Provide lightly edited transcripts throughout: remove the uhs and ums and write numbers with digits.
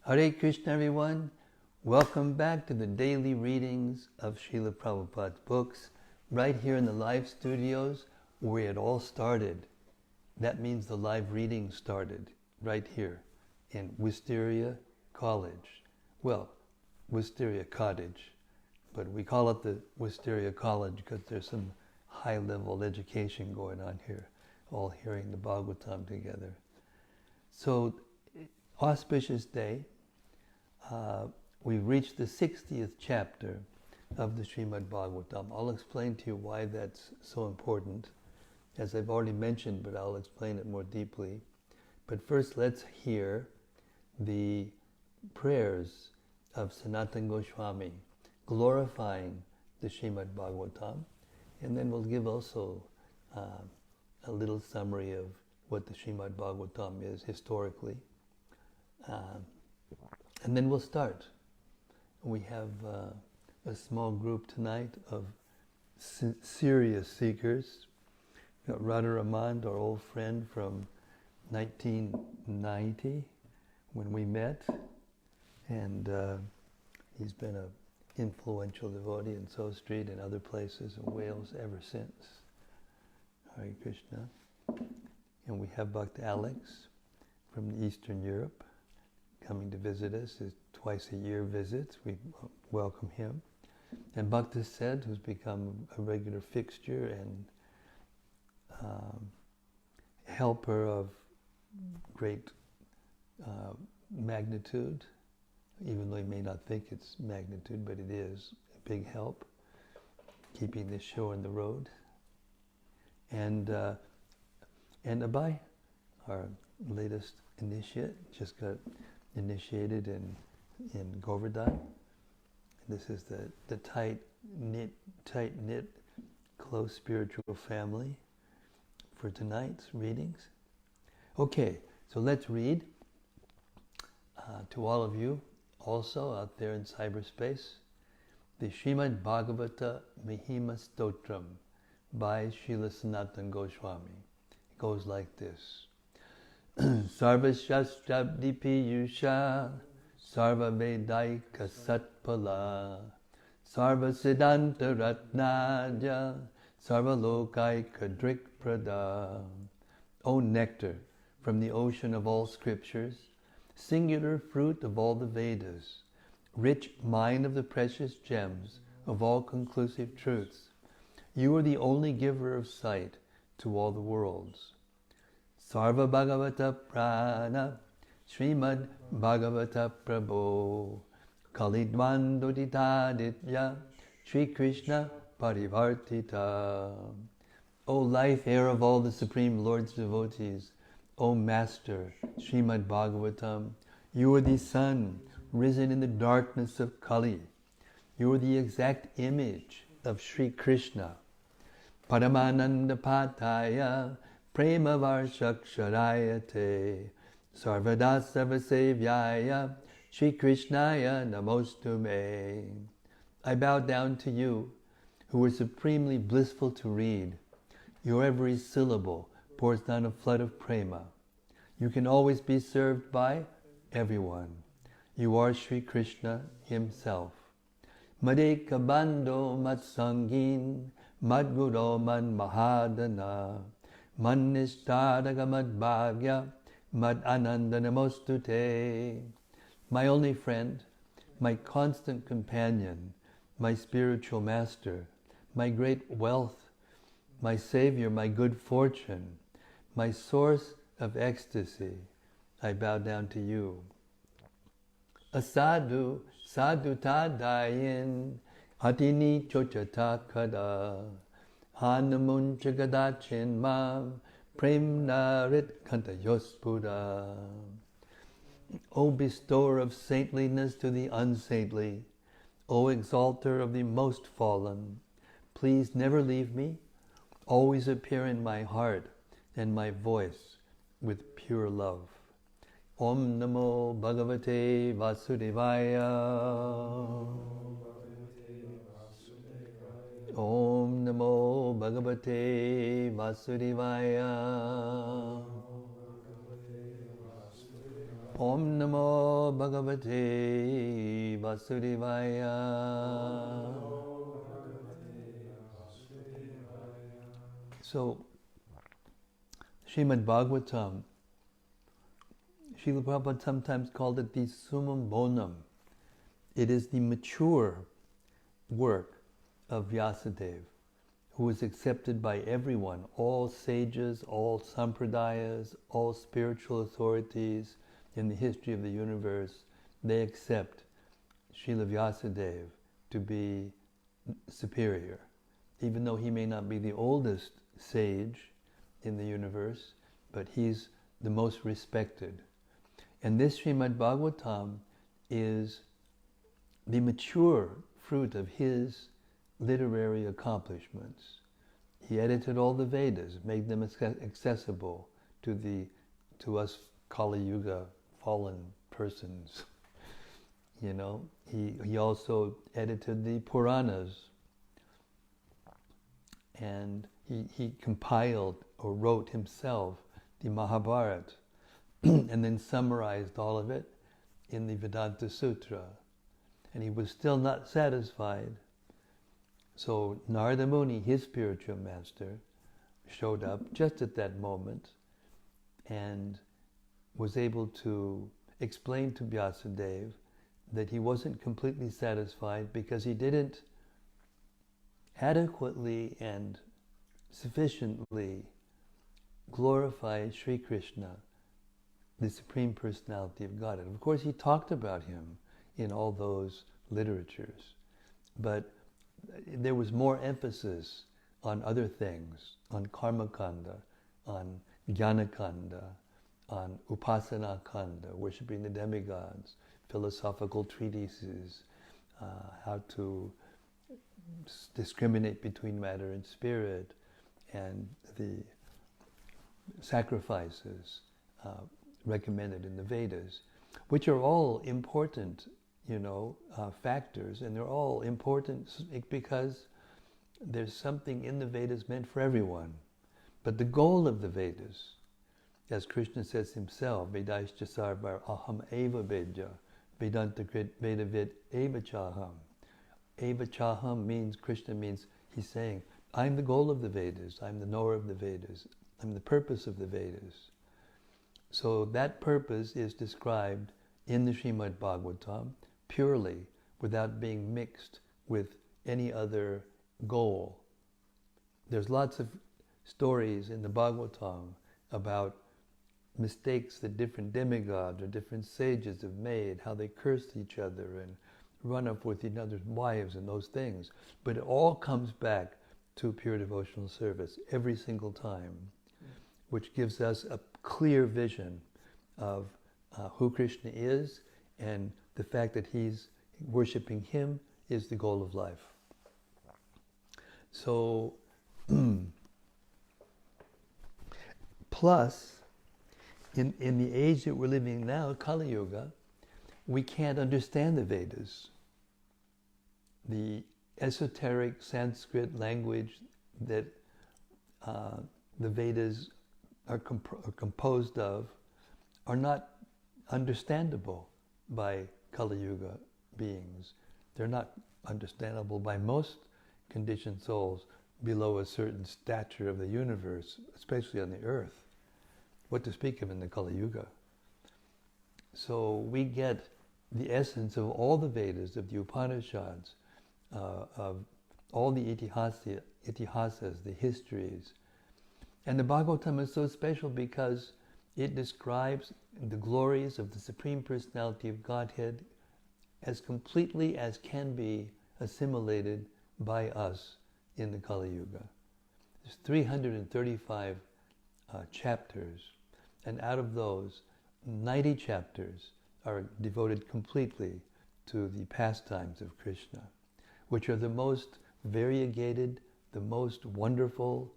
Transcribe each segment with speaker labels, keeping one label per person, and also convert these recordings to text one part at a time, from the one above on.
Speaker 1: Hare Krishna, everyone. Welcome back to the daily readings of Srila Prabhupada's books, right here in the live studios where it all started. That means the live reading started right here in Wisteria College. Well, Wisteria Cottage, but we call it the Wisteria College because there's some high-level education going on here, all hearing the Bhagavatam together. So, auspicious day. We've reached the 60th chapter of the Srimad-Bhagavatam. I'll explain to you why that's so important, as I've already mentioned, but I'll explain it more deeply. But first, let's hear the prayers of Sanatana Goswami, glorifying the Srimad-Bhagavatam, and then we'll give also a little summary of what the Srimad-Bhagavatam is historically. And then we'll start. We have a small group tonight of serious seekers. We've got Radharaman, our old friend from 1990 when we met, and he's been an influential devotee in Sow Street and other places in Wales ever since. Hare Krishna. And we have Bhakta Alex from Eastern Europe coming to visit us. His twice-a-year visits. We welcome him. And Bhakta Said, who's become a regular fixture and helper of great magnitude, even though he may not think it's magnitude, but it is a big help, keeping this show on the road. And Abai, our latest initiate, just got initiated in Govardhan. This is the tight-knit, close spiritual family for tonight's readings. Okay, so let's read to all of you also out there in cyberspace the Srimad-Bhagavata Mahima Stotram by Srila Sanatana Goswami. It goes like this. Sarva Shastrabdi Piyusha Sarva Vedaika Satpala Sarva Siddhanta Ratnadya Sarva Lokaika Drikprada. O nectar from the ocean of all scriptures, singular fruit of all the Vedas, rich mine of the precious gems of all conclusive truths, you are the only giver of sight to all the worlds. Sarva Bhagavata Prana Srimad Bhagavata Prabhu Kalidvandodita Ditya Sri Krishna Parivartita. O life air of all the Supreme Lord's devotees, O Master Srimad Bhagavatam, you are the sun risen in the darkness of Kali. You are the exact image of Sri Krishna. Paramananda Pataya Prema Varshaksharayate Sarvada Sarvasevyaya Shri Krishnaya Namostume. I bow down to you, who are supremely blissful to read. Your every syllable pours down a flood of prema. You can always be served by everyone. You are Shri Krishna himself. Madeka Bando Matsangin Madguro Man Mahadana Man Nishtadaga Mad Bhagya Mad Ananda Namostute. My only friend, my constant companion, my spiritual master, my great wealth, my savior, my good fortune, my source of ecstasy, I bow down to you. Asadu sadhu tadayin atini chochata kada hanamun chagadachin mam prem narit kantayospuda. O bestower of saintliness to the unsaintly, O exalter of the most fallen, please never leave me, always appear in my heart and my voice with pure love. Om Namo Bhagavate Vasudevaya. Om Namo Bhagavate Vasudevaya. Om Namo Bhagavate Vasudevaya. So, Srimad-Bhagavatam, Srila Prabhupada sometimes called it the Summum Bonum. It is the mature work of Vyasadeva, who was accepted by everyone, all sages, all sampradayas, all spiritual authorities in the history of the universe. They accept Srila Vyasadeva to be superior, even though he may not be the oldest sage in the universe, but he's the most respected. And this Srimad-Bhagavatam is the mature fruit of his literary accomplishments. He edited all the Vedas, made them accessible to us Kali Yuga fallen persons. You know, he also edited the Puranas, and he compiled or wrote himself the Mahabharata and then summarized all of it in the Vedanta Sutra. And he was still not satisfied. So Narada Muni, his spiritual master, showed up just at that moment and was able to explain to Vyasadeva that he wasn't completely satisfied because he didn't adequately and sufficiently glorify Sri Krishna, the Supreme Personality of Godhead. Of course, he talked about him in all those literatures, but there was more emphasis on other things, on Karma Kanda, on Jnana Kanda, on Upasana Kanda, worshipping the demigods, philosophical treatises, how to discriminate between matter and spirit, and the sacrifices recommended in the Vedas, which are all important, factors, and they're all important because there's something in the Vedas meant for everyone. But the goal of the Vedas, as Krishna says himself, Vedaischa sarvar aham eva vedya, Vedanta krit vedavid eva chaham. Eva chaham means, Krishna means, he's saying, I'm the goal of the Vedas, I'm the knower of the Vedas, I'm the purpose of the Vedas. So that purpose is described in the Srimad-Bhagavatam purely, without being mixed with any other goal. There's lots of stories in the Bhagavatam about mistakes that different demigods or different sages have made, how they cursed each other and run up with each other's wives and those things. But it all comes back to pure devotional service every single time, which gives us a clear vision of who Krishna is, and the fact that he's worshipping him is the goal of life. So, plus, in the age that we're living now, Kali Yuga, we can't understand the Vedas. The esoteric Sanskrit language that the Vedas are composed of are not understandable by Kali Yuga beings. They're not understandable by most conditioned souls below a certain stature of the universe, especially on the earth. What to speak of in the Kali Yuga? So we get the essence of all the Vedas, of the Upanishads, of all the itihasas, the histories. And the Bhagavatam is so special because it describes the glories of the Supreme Personality of Godhead as completely as can be assimilated by us in the Kali Yuga. There's 335 chapters, and out of those, 90 chapters are devoted completely to the pastimes of Krishna, which are the most variegated, the most wonderful,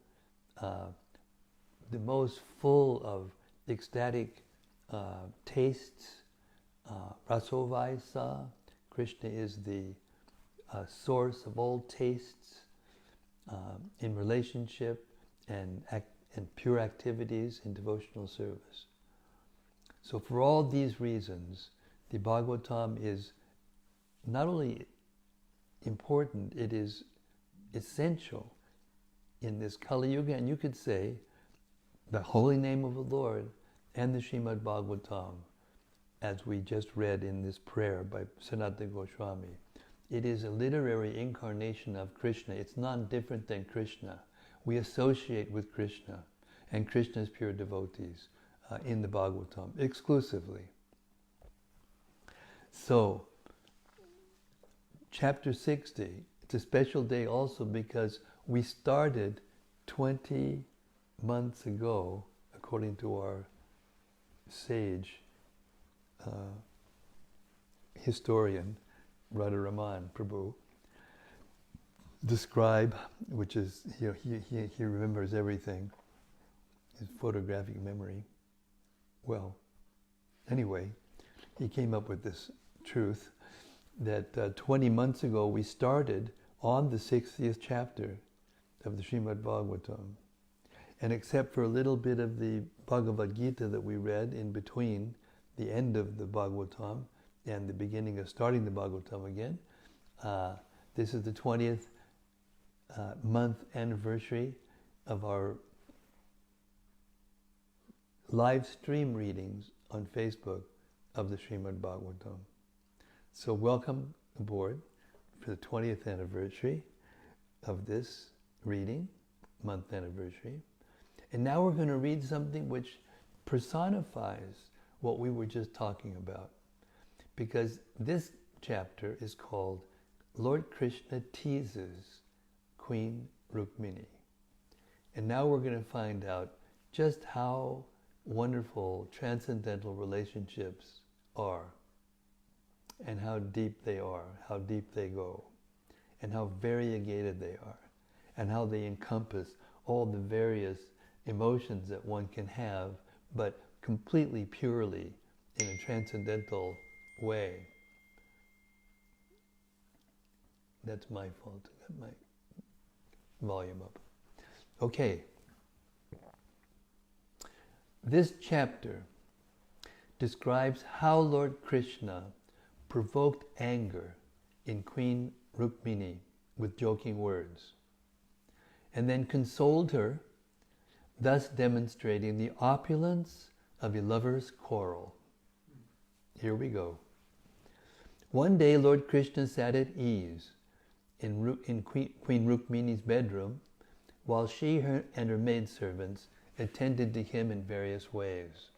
Speaker 1: the most full of ecstatic tastes. Rasovaisa, Krishna is the source of all tastes in relationship and pure activities in devotional service. So for all these reasons, the Bhagavatam is not only important, it is essential in this Kali Yuga. And you could say the holy name of the Lord and the Srimad-Bhagavatam, as we just read in this prayer by Sanatana Goswami. It is a literary incarnation of Krishna. It's not different than Krishna. We associate with Krishna and Krishna's pure devotees in the Bhagavatam exclusively. So, chapter 60, it's a special day also because we started 20 months ago, according to our sage historian, Radharaman Prabhu, describe, which is, he remembers everything, his photographic memory. Well, anyway, he came up with this truth that 20 months ago we started on the 60th chapter of the Srimad-Bhagavatam. And except for a little bit of the Bhagavad Gita that we read in between the end of the Bhagavatam and the beginning of starting the Bhagavatam again, this is the 20th month anniversary of our live stream readings on Facebook of the Srimad-Bhagavatam. So welcome aboard for the 20th anniversary of this reading, month anniversary. And now we're going to read something which personifies what we were just talking about. Because this chapter is called Lord Krishna Teases Queen Rukmini. And now we're going to find out just how wonderful transcendental relationships are, and how deep they are, how deep they go, and how variegated they are, and how they encompass all the various emotions that one can have, but completely purely in a transcendental way. That's my fault. I got my volume up. Okay. This chapter describes how Lord Krishna provoked anger in Queen Rukmini with joking words, and then consoled her, thus demonstrating the opulence of a lover's quarrel. Here we go. One day Lord Krishna sat at ease in Queen Rukmini's bedroom, while she and her maidservants attended to him in various ways.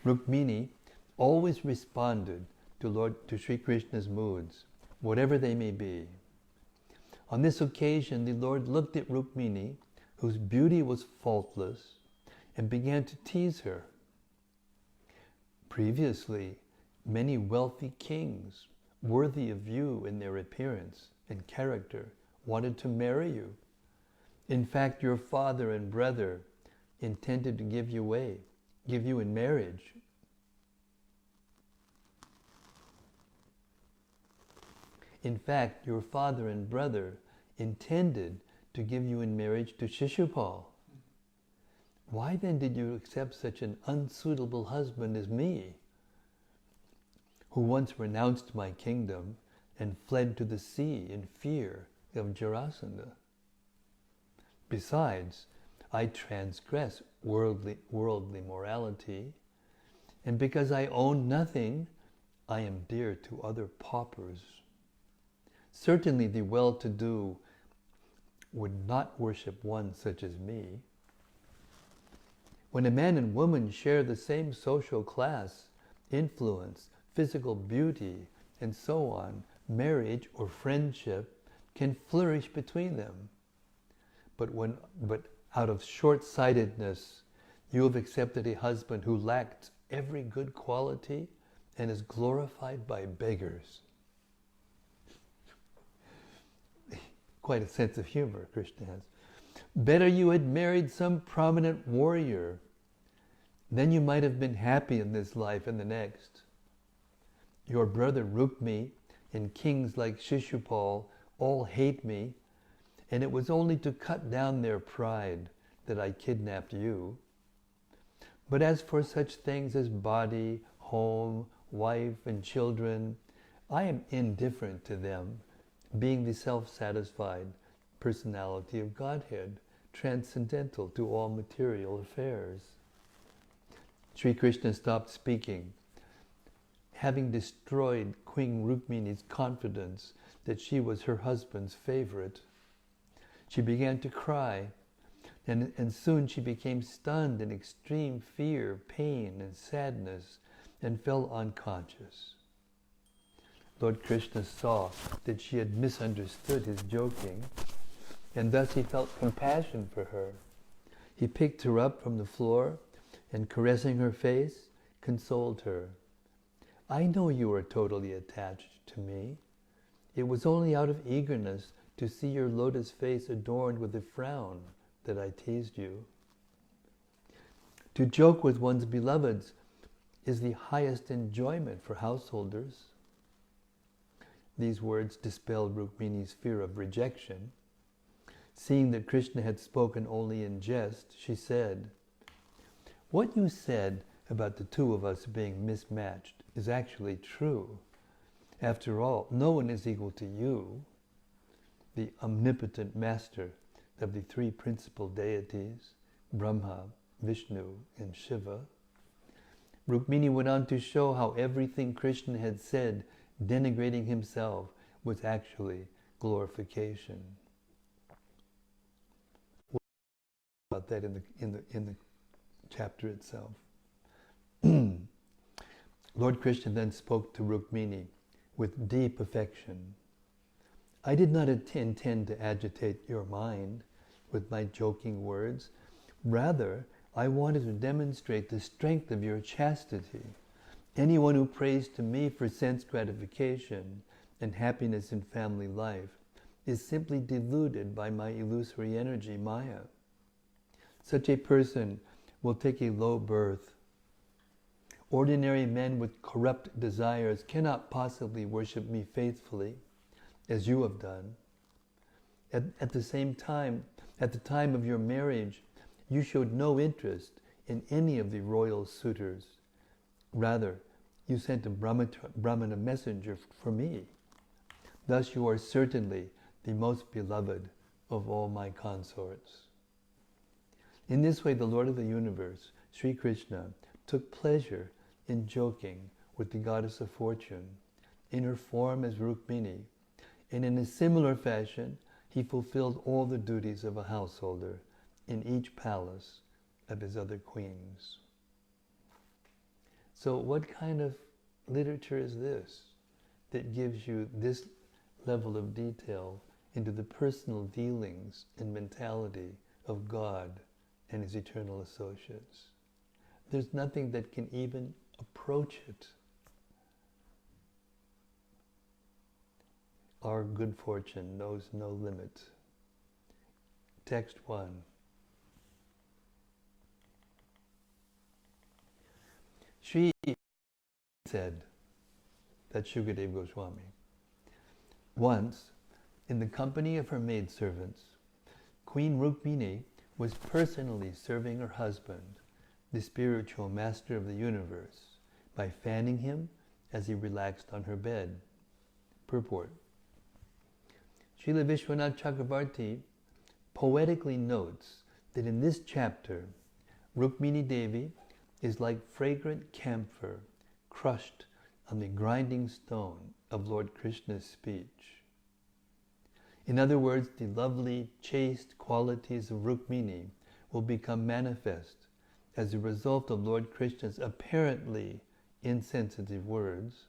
Speaker 1: Rukmini always responded to Sri Krishna's moods, whatever they may be. On this occasion, the Lord looked at Rukmini, whose beauty was faultless, and began to tease her. Previously, many wealthy kings, worthy of you in their appearance and character, wanted to marry you. In fact, your father and brother intended to give you in marriage. In fact, your father and brother intended to give you in marriage to Shishupal. Why then did you accept such an unsuitable husband as me, who once renounced my kingdom and fled to the sea in fear of Jarasandha? Besides, I transgress worldly morality, and because I own nothing, I am dear to other paupers. Certainly the well-to-do would not worship one such as me. When a man and woman share the same social class, influence, physical beauty, and so on, marriage or friendship can flourish between them. But out of short-sightedness, you have accepted a husband who lacked every good quality and is glorified by beggars. Quite a sense of humor Krishna has. Better you had married some prominent warrior. Then you might have been happy in this life and the next. Your brother Rukmi and kings like Shishupal all hate me, and it was only to cut down their pride that I kidnapped you. But as for such things as body, home, wife, and children, I am indifferent to them, being the self-satisfied personality of Godhead, transcendental to all material affairs. Sri Krishna stopped speaking. Having destroyed Queen Rukmini's confidence that she was her husband's favorite, she began to cry, and soon she became stunned in extreme fear, pain, and sadness, and fell unconscious. Lord Krishna saw that she had misunderstood his joking, and thus he felt compassion for her. He picked her up from the floor and, caressing her face, consoled her. I know you are totally attached to me. It was only out of eagerness to see your lotus face adorned with a frown that I teased you. To joke with one's beloveds is the highest enjoyment for householders. These words dispelled Rukmini's fear of rejection. Seeing that Krishna had spoken only in jest, she said, "What you said about the two of us being mismatched is actually true. After all, no one is equal to you, the omnipotent master of the three principal deities, Brahma, Vishnu, and Shiva." Rukmini went on to show how everything Krishna had said denigrating himself was actually glorification. We'll talk about that in the chapter itself. Lord Krishna then spoke to Rukmini with deep affection. I did not intend to agitate your mind with my joking words. Rather, I wanted to demonstrate the strength of your chastity. Anyone who prays to me for sense gratification and happiness in family life is simply deluded by my illusory energy, Maya. Such a person will take a low birth. Ordinary men with corrupt desires cannot possibly worship me faithfully, as you have done. At the same time, at the time of your marriage, you showed no interest in any of the royal suitors. Rather, you sent a Brahmana messenger for me. Thus you are certainly the most beloved of all my consorts. In this way, the Lord of the universe, Sri Krishna, took pleasure in joking with the goddess of fortune, in her form as Rukmini, and in a similar fashion, he fulfilled all the duties of a householder in each palace of his other queens. So what kind of literature is this that gives you this level of detail into the personal dealings and mentality of God and his eternal associates? There's nothing that can even approach it. Our good fortune knows no limit. Text 1. She said, that's Shukadeva Goswami, once, in the company of her maidservants, Queen Rukmini was personally serving her husband, the spiritual master of the universe, by fanning him as he relaxed on her bed. Purport. Srila Vishwanath Chakravarti poetically notes that in this chapter, Rukmini Devi is like fragrant camphor crushed on the grinding stone of Lord Krishna's speech. In other words, the lovely, chaste qualities of Rukmini will become manifest as a result of Lord Krishna's apparently insensitive words,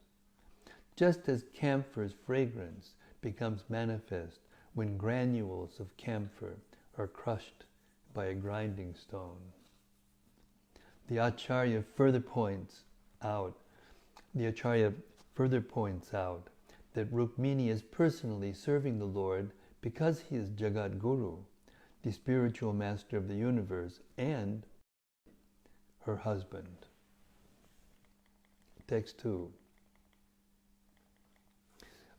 Speaker 1: just as campher's fragrance becomes manifest when granules of camphor are crushed by a grinding stone. The Acharya further points out that Rukmini is personally serving the Lord because he is Jagat Guru, the spiritual master of the universe, and her husband. Text 2.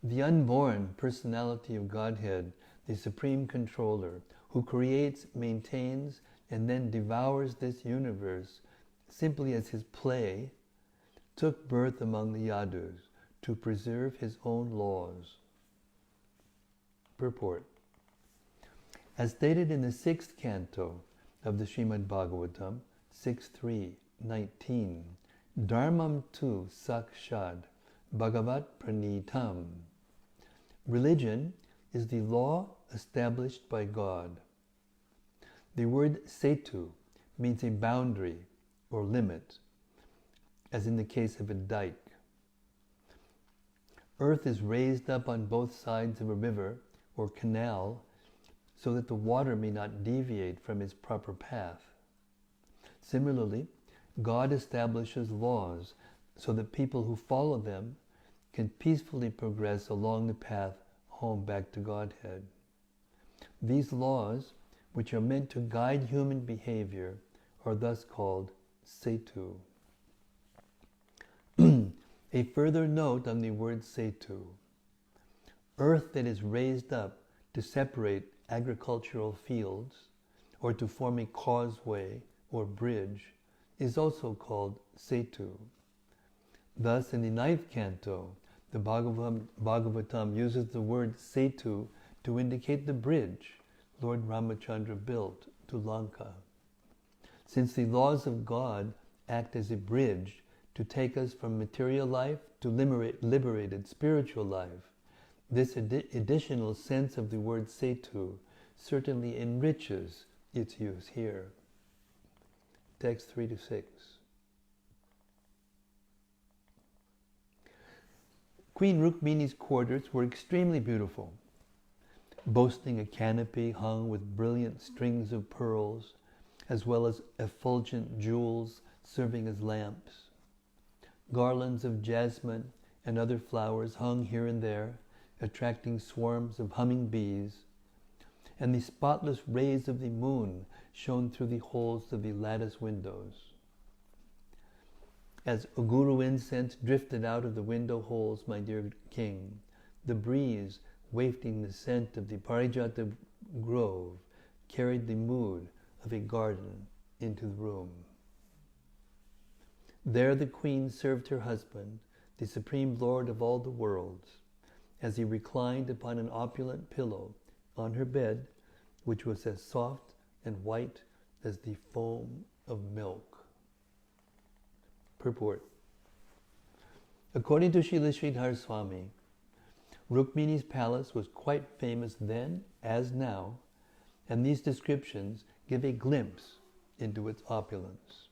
Speaker 1: The unborn personality of Godhead, the supreme controller, who creates, maintains, and then devours this universe simply as his play, took birth among the Yadus to preserve his own laws. Purport. As stated in the 6th canto of the Srimad-Bhagavatam, 6.3.19, Dharmam tu sakshad bhagavat pranitam. Religion is the law established by God. The word setu means a boundary or limit, as in the case of a dike. Earth is raised up on both sides of a river or canal so that the water may not deviate from its proper path. Similarly, God establishes laws so that people who follow them can peacefully progress along the path home back to Godhead. These laws, which are meant to guide human behavior, are thus called setu. A further note on the word setu. Earth that is raised up to separate agricultural fields or to form a causeway or bridge is also called setu. Thus, in the 9th canto, the Bhagavatam uses the word setu to indicate the bridge Lord Ramachandra built to Lanka. Since the laws of God act as a bridge to take us from material life to liberated spiritual life, this additional sense of the word setu certainly enriches its use here. Text 3-6. Queen Rukmini's quarters were extremely beautiful, boasting a canopy hung with brilliant strings of pearls, as well as effulgent jewels serving as lamps. Garlands of jasmine and other flowers hung here and there, attracting swarms of humming bees, and the spotless rays of the moon shone through the holes of the lattice windows. As Uguru incense drifted out of the window holes, my dear king, the breeze, wafting the scent of the Parijata grove, carried the mood of a garden into the room. There the queen served her husband, the supreme lord of all the worlds, as he reclined upon an opulent pillow on her bed, which was as soft and white as the foam of milk. Purport. According to Srila Sridhar Swami, Rukmini's palace was quite famous then as now, and these descriptions give a glimpse into its opulence.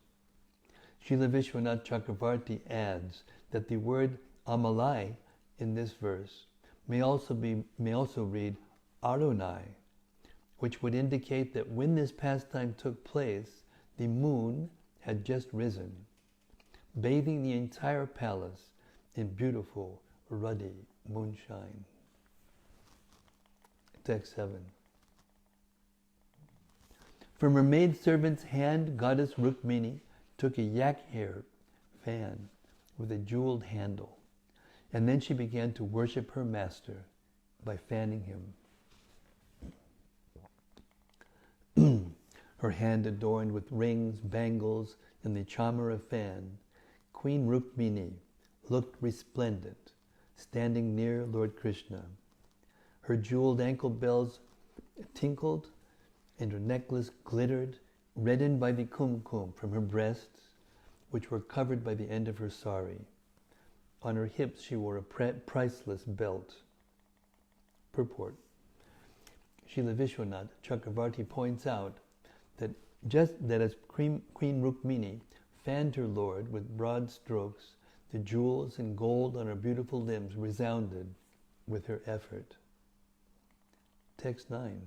Speaker 1: Srila Vishwanath Chakravarti adds that the word Amalai in this verse may also read Arunai, which would indicate that when this pastime took place, the moon had just risen, bathing the entire palace in beautiful, ruddy moonshine. Text 7. From her maidservant's hand, goddess Rukmini took a yak hair fan with a jeweled handle, and then she began to worship her master by fanning him. Her hand adorned with rings, bangles, and the chamara fan, Queen Rukmini looked resplendent, standing near Lord Krishna. Her jeweled ankle bells tinkled, and her necklace glittered, reddened by the kumkum from her breasts, which were covered by the end of her sari. On her hips she wore a priceless belt. Purport. Srila Vishwanath Chakravarti points out that as Queen Rukmini fanned her lord with broad strokes, the jewels and gold on her beautiful limbs resounded with her effort. Text 9.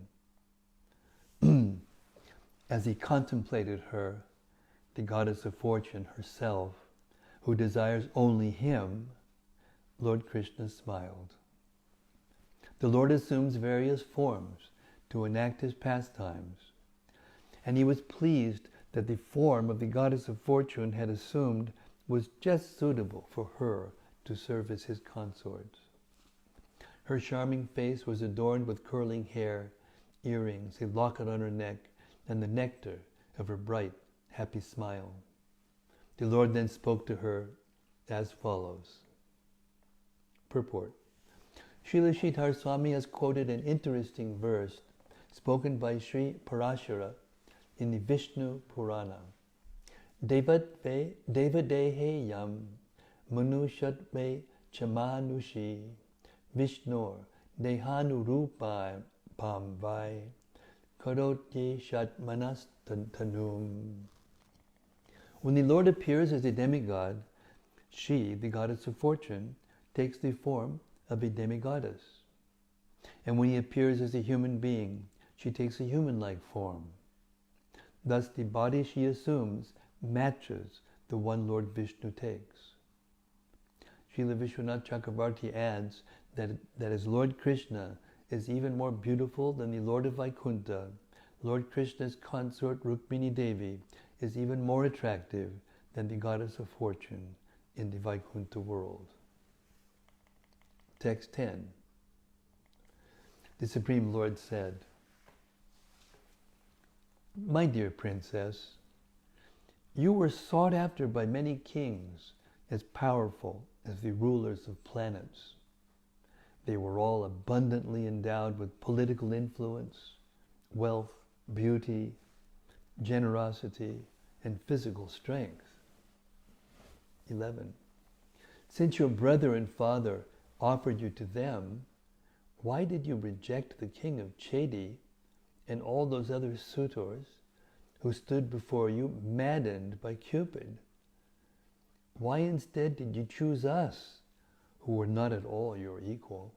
Speaker 1: As he contemplated her, the goddess of fortune herself, who desires only him, Lord Krishna smiled. The Lord assumes various forms to enact his pastimes, and he was pleased that the form of the goddess of fortune had assumed was just suitable for her to serve as his consort. Her charming face was adorned with curling hair, earrings, a locket on her neck, and the nectar of her bright, happy smile. The Lord then spoke to her as follows. Purport. Srila Sridhar Swami has quoted an interesting verse spoken by Sri Parashara in the Vishnu Purana. Devadehe yam manushatve chamanushi Vishnor dehanurupa pamvai karotye shat manastantanum. When the Lord appears as a demigod, she, the goddess of fortune, takes the form of a demigoddess. And when he appears as a human being, she takes a human-like form. Thus the body she assumes matches the one Lord Vishnu takes. Srila Vishwanath Chakravarti adds that as Lord Krishna is even more beautiful than the Lord of Vaikuntha, Lord Krishna's consort Rukmini Devi is even more attractive than the goddess of fortune in the Vaikuntha world. Text 10. The Supreme Lord said, "My dear princess, you were sought after by many kings as powerful as the rulers of planets. They were all abundantly endowed with political influence, wealth, beauty, generosity, and physical strength." 11. Since your brother and father offered you to them, why did you reject the king of Chedi and all those other suitors who stood before you maddened by Cupid? Why instead did you choose us, who were not at all your equal?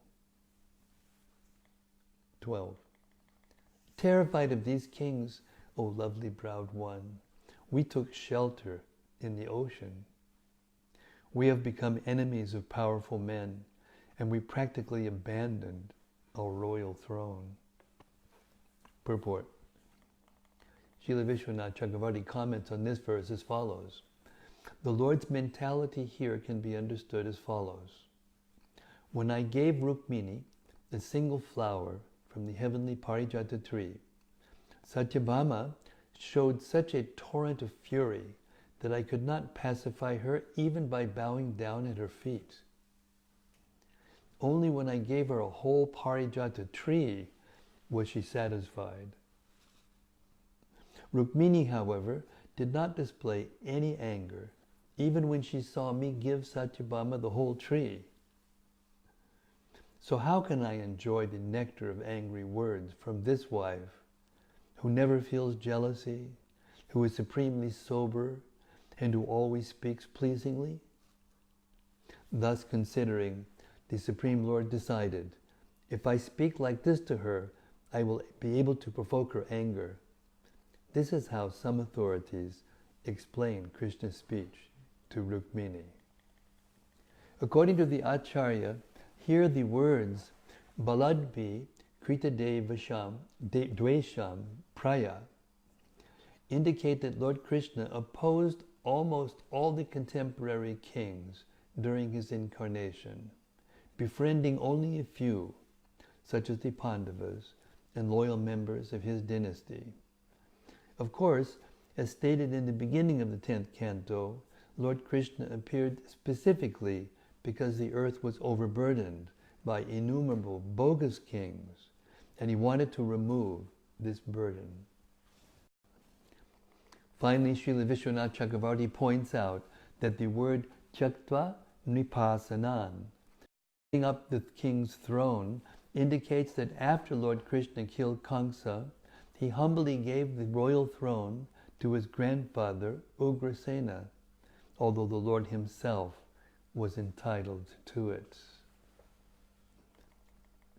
Speaker 1: 12. Terrified of these kings, O lovely browed one, we took shelter in the ocean. We have become enemies of powerful men, and we practically abandoned our royal throne. Purport. Srila Vishwanath Chakravarti comments on this verse as follows. The Lord's mentality here can be understood as follows. When I gave Rukmini a single flower from the heavenly Parijata tree, Satyabhama showed such a torrent of fury that I could not pacify her even by bowing down at her feet. Only when I gave her a whole Parijata tree was she satisfied. Rukmini, however, did not display any anger, even when she saw me give Satyabhama the whole tree. So how can I enjoy the nectar of angry words from this wife, who never feels jealousy, who is supremely sober, and who always speaks pleasingly? Thus considering, the Supreme Lord decided, if I speak like this to her, I will be able to provoke her anger. This is how some authorities explain Krishna's speech to Rukmini. According to the Acharya, here the words Baladbi Krita Dvesham Praya indicate that Lord Krishna opposed almost all the contemporary kings during his incarnation, befriending only a few, such as the Pandavas and loyal members of his dynasty. Of course, as stated in the beginning of the 10th canto, Lord Krishna appeared specifically because the earth was overburdened by innumerable bogus kings, and he wanted to remove this burden. Finally, Srila Vishwanath Chakravarti points out that the word Tyaktva Nipasanan, giving up the king's throne, indicates that after Lord Krishna killed Kamsa, he humbly gave the royal throne to his grandfather Ugrasena, although the Lord himself was entitled to it.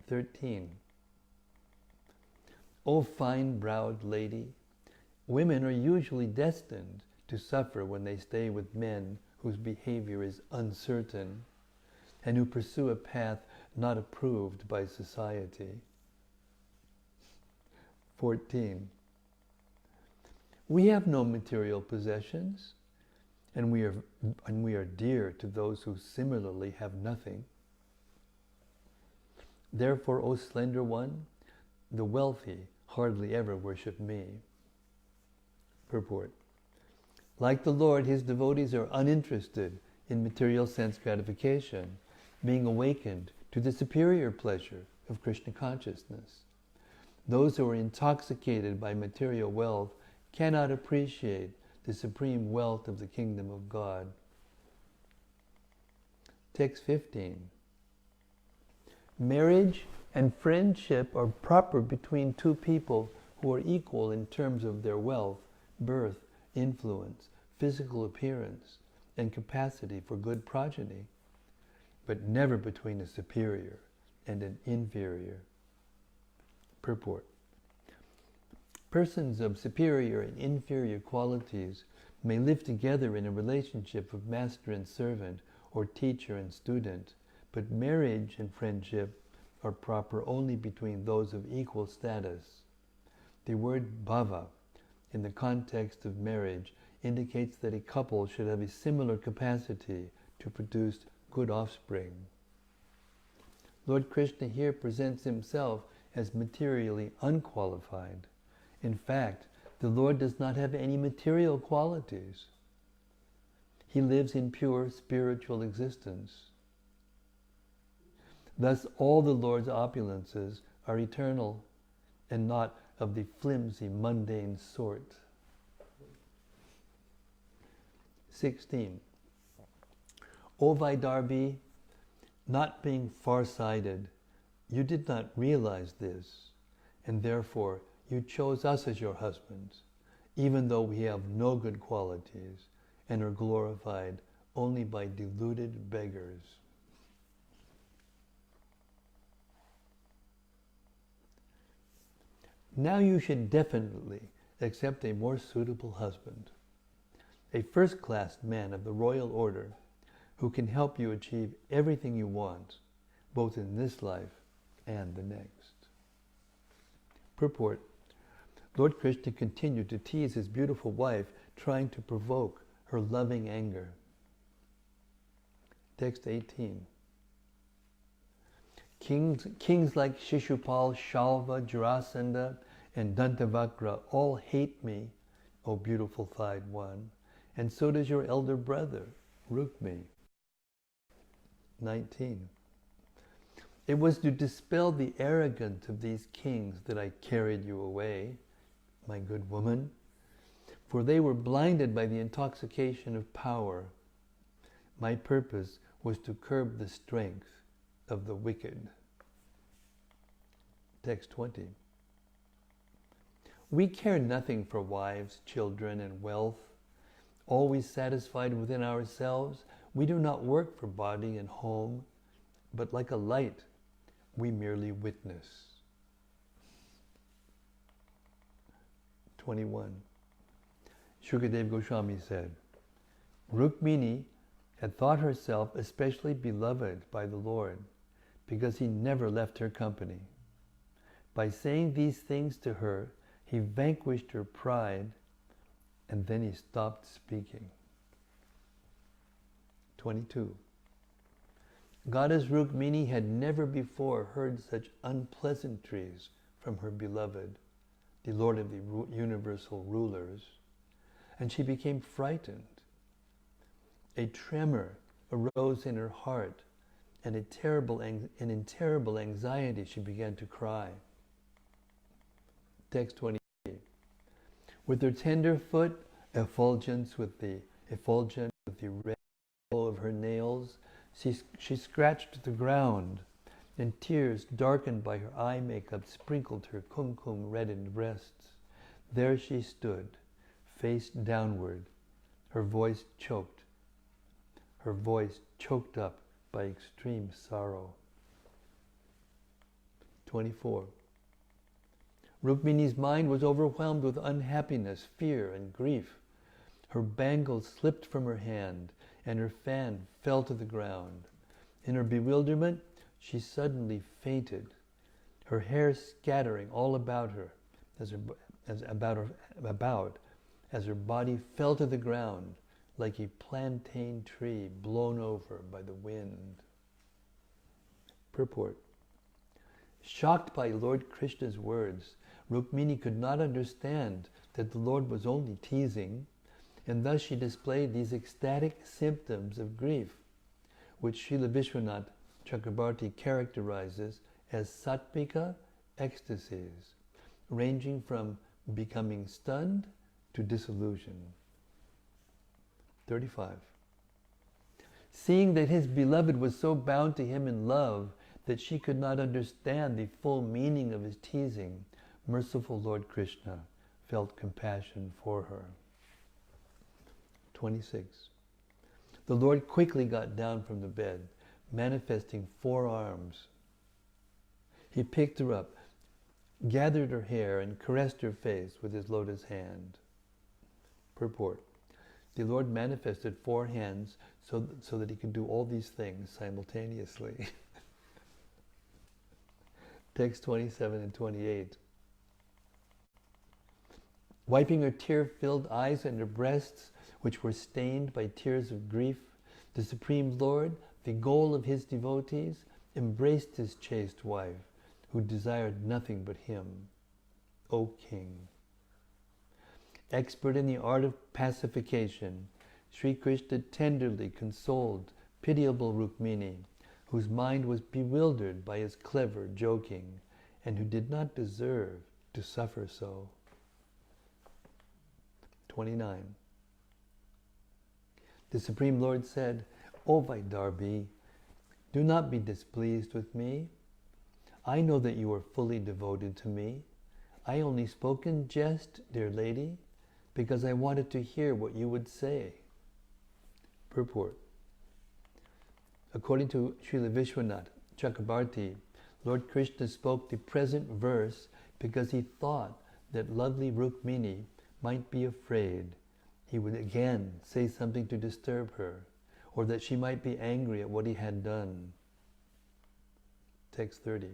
Speaker 1: 13. O fine-browed lady, women are usually destined to suffer when they stay with men whose behavior is uncertain and who pursue a path not approved by society. 14. We have no material possessions, and we are dear to those who similarly have nothing. Therefore, O slender one, the wealthy hardly ever worship me. Purport. Like the Lord, his devotees are uninterested in material sense gratification, being awakened to the superior pleasure of Krishna consciousness. Those who are intoxicated by material wealth cannot appreciate the supreme wealth of the kingdom of God. Text 15. Marriage and friendship are proper between two people who are equal in terms of their wealth, birth, influence, physical appearance, and capacity for good progeny, but never between a superior and an inferior. Purport. Persons of superior and inferior qualities may live together in a relationship of master and servant or teacher and student, but marriage and friendship are proper only between those of equal status. The word bhava, in the context of marriage, indicates that a couple should have a similar capacity to produce good offspring. Lord Krishna here presents himself as materially unqualified. In fact, the Lord does not have any material qualities. He lives in pure spiritual existence. Thus, all the Lord's opulences are eternal and not of the flimsy, mundane sort. 16. O Vaidarbhi, not being far-sighted, you did not realize this, and therefore you chose us as your husbands, even though we have no good qualities and are glorified only by deluded beggars. Now you should definitely accept a more suitable husband, a first-class man of the royal order who can help you achieve everything you want, both in this life and the next. Purport. Lord Krishna continued to tease his beautiful wife, trying to provoke her loving anger. Text 18. Kings like Shishupal, Shalva, Jarasandha, and Dantavakra all hate me, O beautiful thighed one, and so does your elder brother, Rukmini. 19. It was to dispel the arrogance of these kings that I carried you away, my good woman, for they were blinded by the intoxication of power. My purpose was to curb the strength of the wicked. Text 20. We care nothing for wives, children, and wealth. Always satisfied within ourselves, we do not work for body and home, but like a light, we merely witness. 21. Shukadeva Goswami said, Rukmini had thought herself especially beloved by the Lord because he never left her company. By saying these things to her, he vanquished her pride, and then he stopped speaking. 22. Goddess Rukmini had never before heard such unpleasantries from her beloved, the Lord of the universal rulers, and she became frightened. A tremor arose in her heart, and in terrible anxiety she began to cry. Text 28. With her tender foot effulgent with the red glow of her nails, she scratched the ground, and tears darkened by her eye makeup sprinkled her kumkum-reddened breasts. There she stood, face downward, her voice choked up by extreme sorrow. 24. Rukmini's mind was overwhelmed with unhappiness, fear, and grief. Her bangles slipped from her hand, and her fan fell to the ground. In her bewilderment, she suddenly fainted, her hair scattering all about her as her body fell to the ground like a plantain tree blown over by the wind. Purport. Shocked by Lord Krishna's words, Rukmini could not understand that the Lord was only teasing, and thus she displayed these ecstatic symptoms of grief, which Srila Vishwanath Chakrabarti characterizes as sattvika ecstasies, ranging from becoming stunned to disillusion. 35. Seeing that his beloved was so bound to him in love that she could not understand the full meaning of his teasing, merciful Lord Krishna felt compassion for her. 26. The Lord quickly got down from the bed, manifesting 4 arms. He picked her up, gathered her hair, and caressed her face with his lotus hand. Purport. The Lord manifested 4 hands so that he could do all these things simultaneously. Text 27 and 28. Wiping her tear-filled eyes and her breasts, which were stained by tears of grief, the Supreme Lord, the goal of his devotees, embraced his chaste wife, who desired nothing but him. O King! Expert in the art of pacification, Sri Krishna tenderly consoled pitiable Rukmini, whose mind was bewildered by his clever joking, and who did not deserve to suffer so. 29. The Supreme Lord said, O Vaidarbhi, do not be displeased with me. I know that you are fully devoted to me. I only spoke in jest, dear lady, because I wanted to hear what you would say. Purport. According to Srila Vishwanath Chakrabarti, Lord Krishna spoke the present verse because he thought that lovely Rukmini might be afraid he would again say something to disturb her, or that she might be angry at what he had done. Text 30.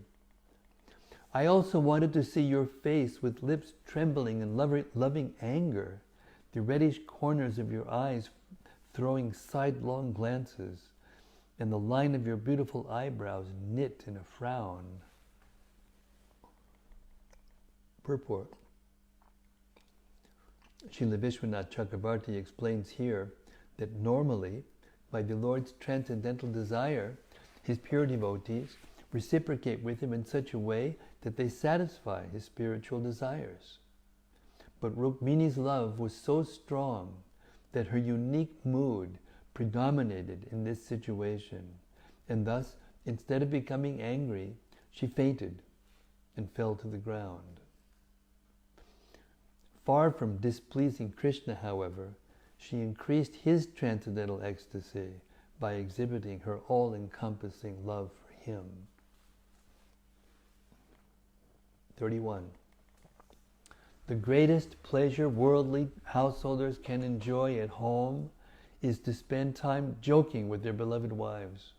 Speaker 1: I also wanted to see your face with lips trembling in loving anger, the reddish corners of your eyes throwing sidelong glances, and the line of your beautiful eyebrows knit in a frown. Purport. Srila Vishwanath Chakrabarti explains here that normally, by the Lord's transcendental desire, his pure devotees reciprocate with him in such a way that they satisfy his spiritual desires. But Rukmini's love was so strong that her unique mood predominated in this situation, and thus, instead of becoming angry, she fainted and fell to the ground. Far from displeasing Krishna, however, she increased his transcendental ecstasy by exhibiting her all-encompassing love for him. 31. The greatest pleasure worldly householders can enjoy at home is to spend time joking with their beloved wives.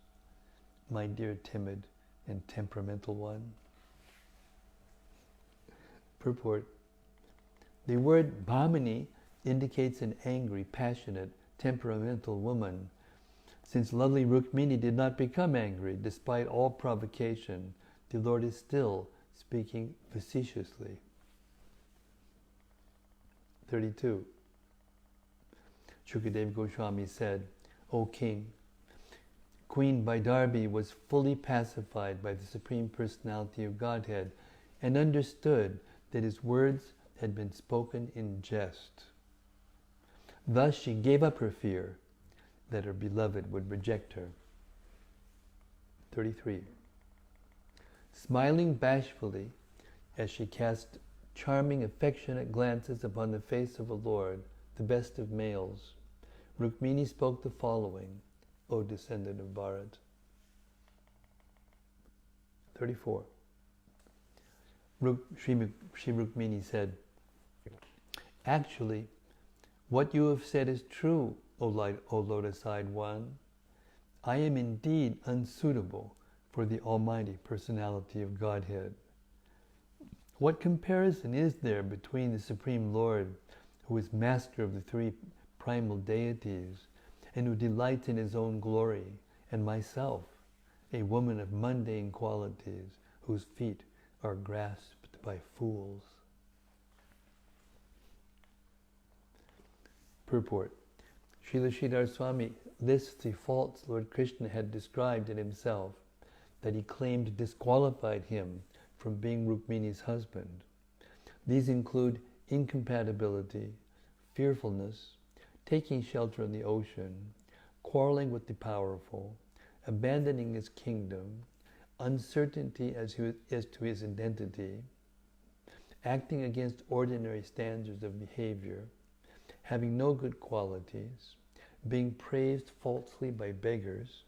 Speaker 1: My dear timid and temperamental one. Purport. The word bhamini indicates an angry, passionate, temperamental woman. Since lovely Rukmini did not become angry despite all provocation, the Lord is still speaking facetiously. 32. Shukadeva Goswami said, O King, Queen Vaidarbhi was fully pacified by the Supreme Personality of Godhead and understood that his words had been spoken in jest. Thus she gave up her fear that her beloved would reject her. 33. Smiling bashfully as she cast charming, affectionate glances upon the face of a Lord, the best of males, Rukmini spoke the following, O descendant of Bharat. 34. Sri Rukmini said, Actually, what you have said is true, O lotus-eyed one. I am indeed unsuitable for the Almighty Personality of Godhead. What comparison is there between the Supreme Lord, who is master of the 3 primal deities, and who delights in his own glory, and myself, a woman of mundane qualities, whose feet are grasped by fools? Purport. Srila Sridhar Swami lists the faults Lord Krishna had described in himself that he claimed disqualified him from being Rukmini's husband. These include incompatibility, fearfulness, taking shelter in the ocean, quarreling with the powerful, abandoning his kingdom, uncertainty as to his identity, acting against ordinary standards of behavior, having no good qualities, being praised falsely by beggars,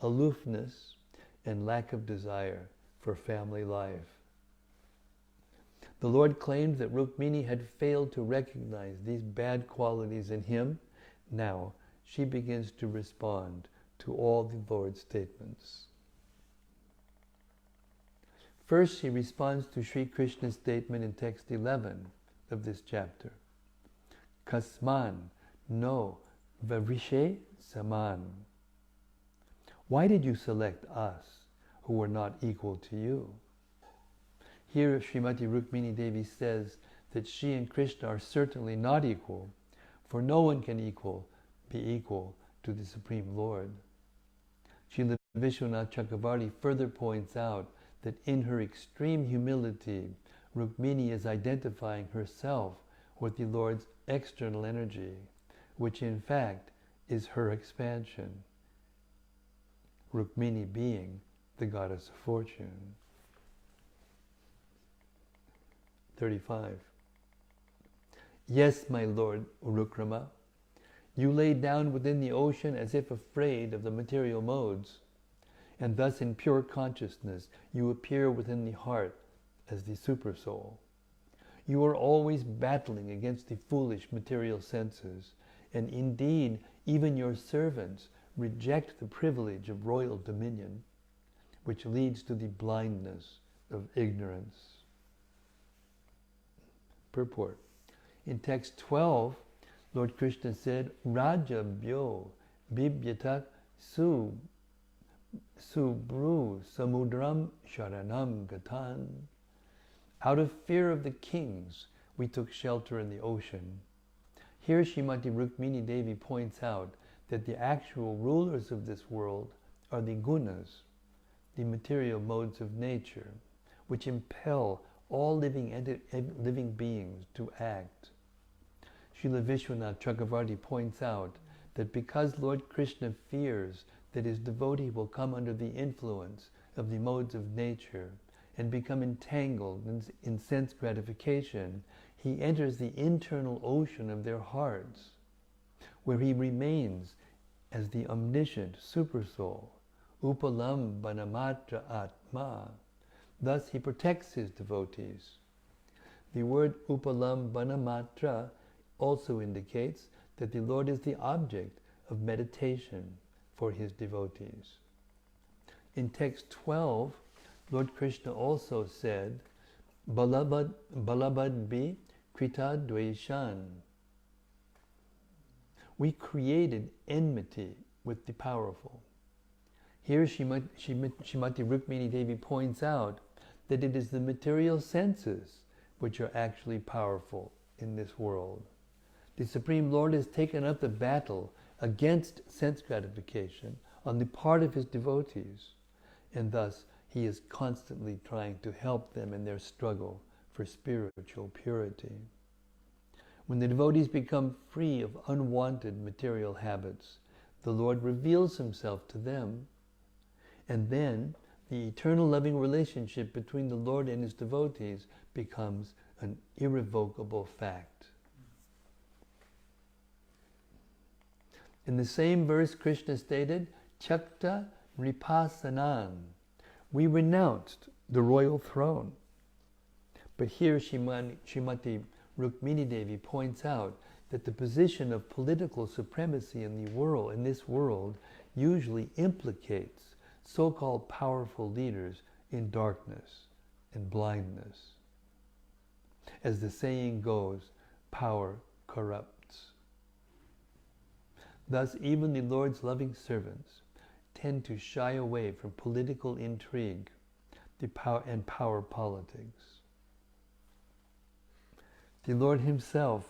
Speaker 1: aloofness, and lack of desire for family life. The Lord claimed that Rukmini had failed to recognize these bad qualities in him. Now she begins to respond to all the Lord's statements. First, she responds to Sri Krishna's statement in text 11 of this chapter. Kasman no varishe saman. Why did you select us who were not equal to you? Here Srimati Rukmini Devi says that she and Krishna are certainly not equal, for no one can be equal to the Supreme Lord. Srila Vishwanath Chakravarti further points out that in her extreme humility, Rukmini is identifying herself with the Lord's external energy, which in fact is her expansion, Rukmini being the goddess of fortune. 35. Yes, my lord Urukrama, you lay down within the ocean as if afraid of the material modes, and thus in pure consciousness you appear within the heart as the Supersoul. You are always battling against the foolish material senses, and indeed even your servants reject the privilege of royal dominion, which leads to the blindness of ignorance. Purport. In text 12, Lord Krishna said, Raja bhyo bibyatak subru samudram sharanam gatan. Out of fear of the kings, we took shelter in the ocean. Here Srimati Rukmini Devi points out that the actual rulers of this world are the gunas, the material modes of nature, which impel all living beings to act. Srila Vishwanath Chakravarti points out that because Lord Krishna fears that his devotee will come under the influence of the modes of nature and become entangled in sense gratification, he enters the internal ocean of their hearts, where he remains as the omniscient Supersoul, Upalam Banamatra Atma. Thus he protects his devotees. The word Upalam Banamatra also indicates that the Lord is the object of meditation for his devotees. In text 12, Lord Krishna also said, Balabad bi krita dveshan. We created enmity with the powerful. Here Srimati Rukmini Devi points out that it is the material senses which are actually powerful in this world. The Supreme Lord has taken up the battle against sense gratification on the part of his devotees, and thus he is constantly trying to help them in their struggle for spiritual purity. When the devotees become free of unwanted material habits, the Lord reveals himself to them, and then the eternal loving relationship between the Lord and his devotees becomes an irrevocable fact. In the same verse, Krishna stated, Chakta Ripasanan. We renounced the royal throne. But here Srimati Rukmini Devi points out that the position of political supremacy in this world, usually implicates so-called powerful leaders in darkness and blindness. As the saying goes, power corrupts. Thus, even the Lord's loving servants tend to shy away from political intrigue and power politics. The Lord himself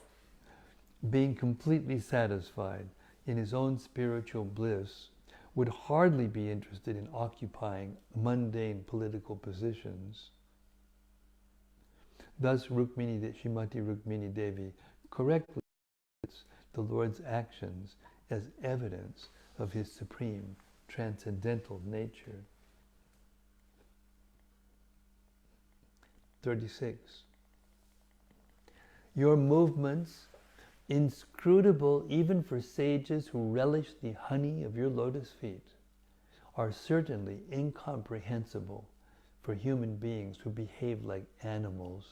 Speaker 1: being completely satisfied in his own spiritual bliss, would hardly be interested in occupying mundane political positions. Thus, Srimati Rukmini Devi correctly puts the Lord's actions as evidence of his supreme transcendental nature. 36. Your movements, inscrutable even for sages who relish the honey of your lotus feet, are certainly incomprehensible for human beings who behave like animals.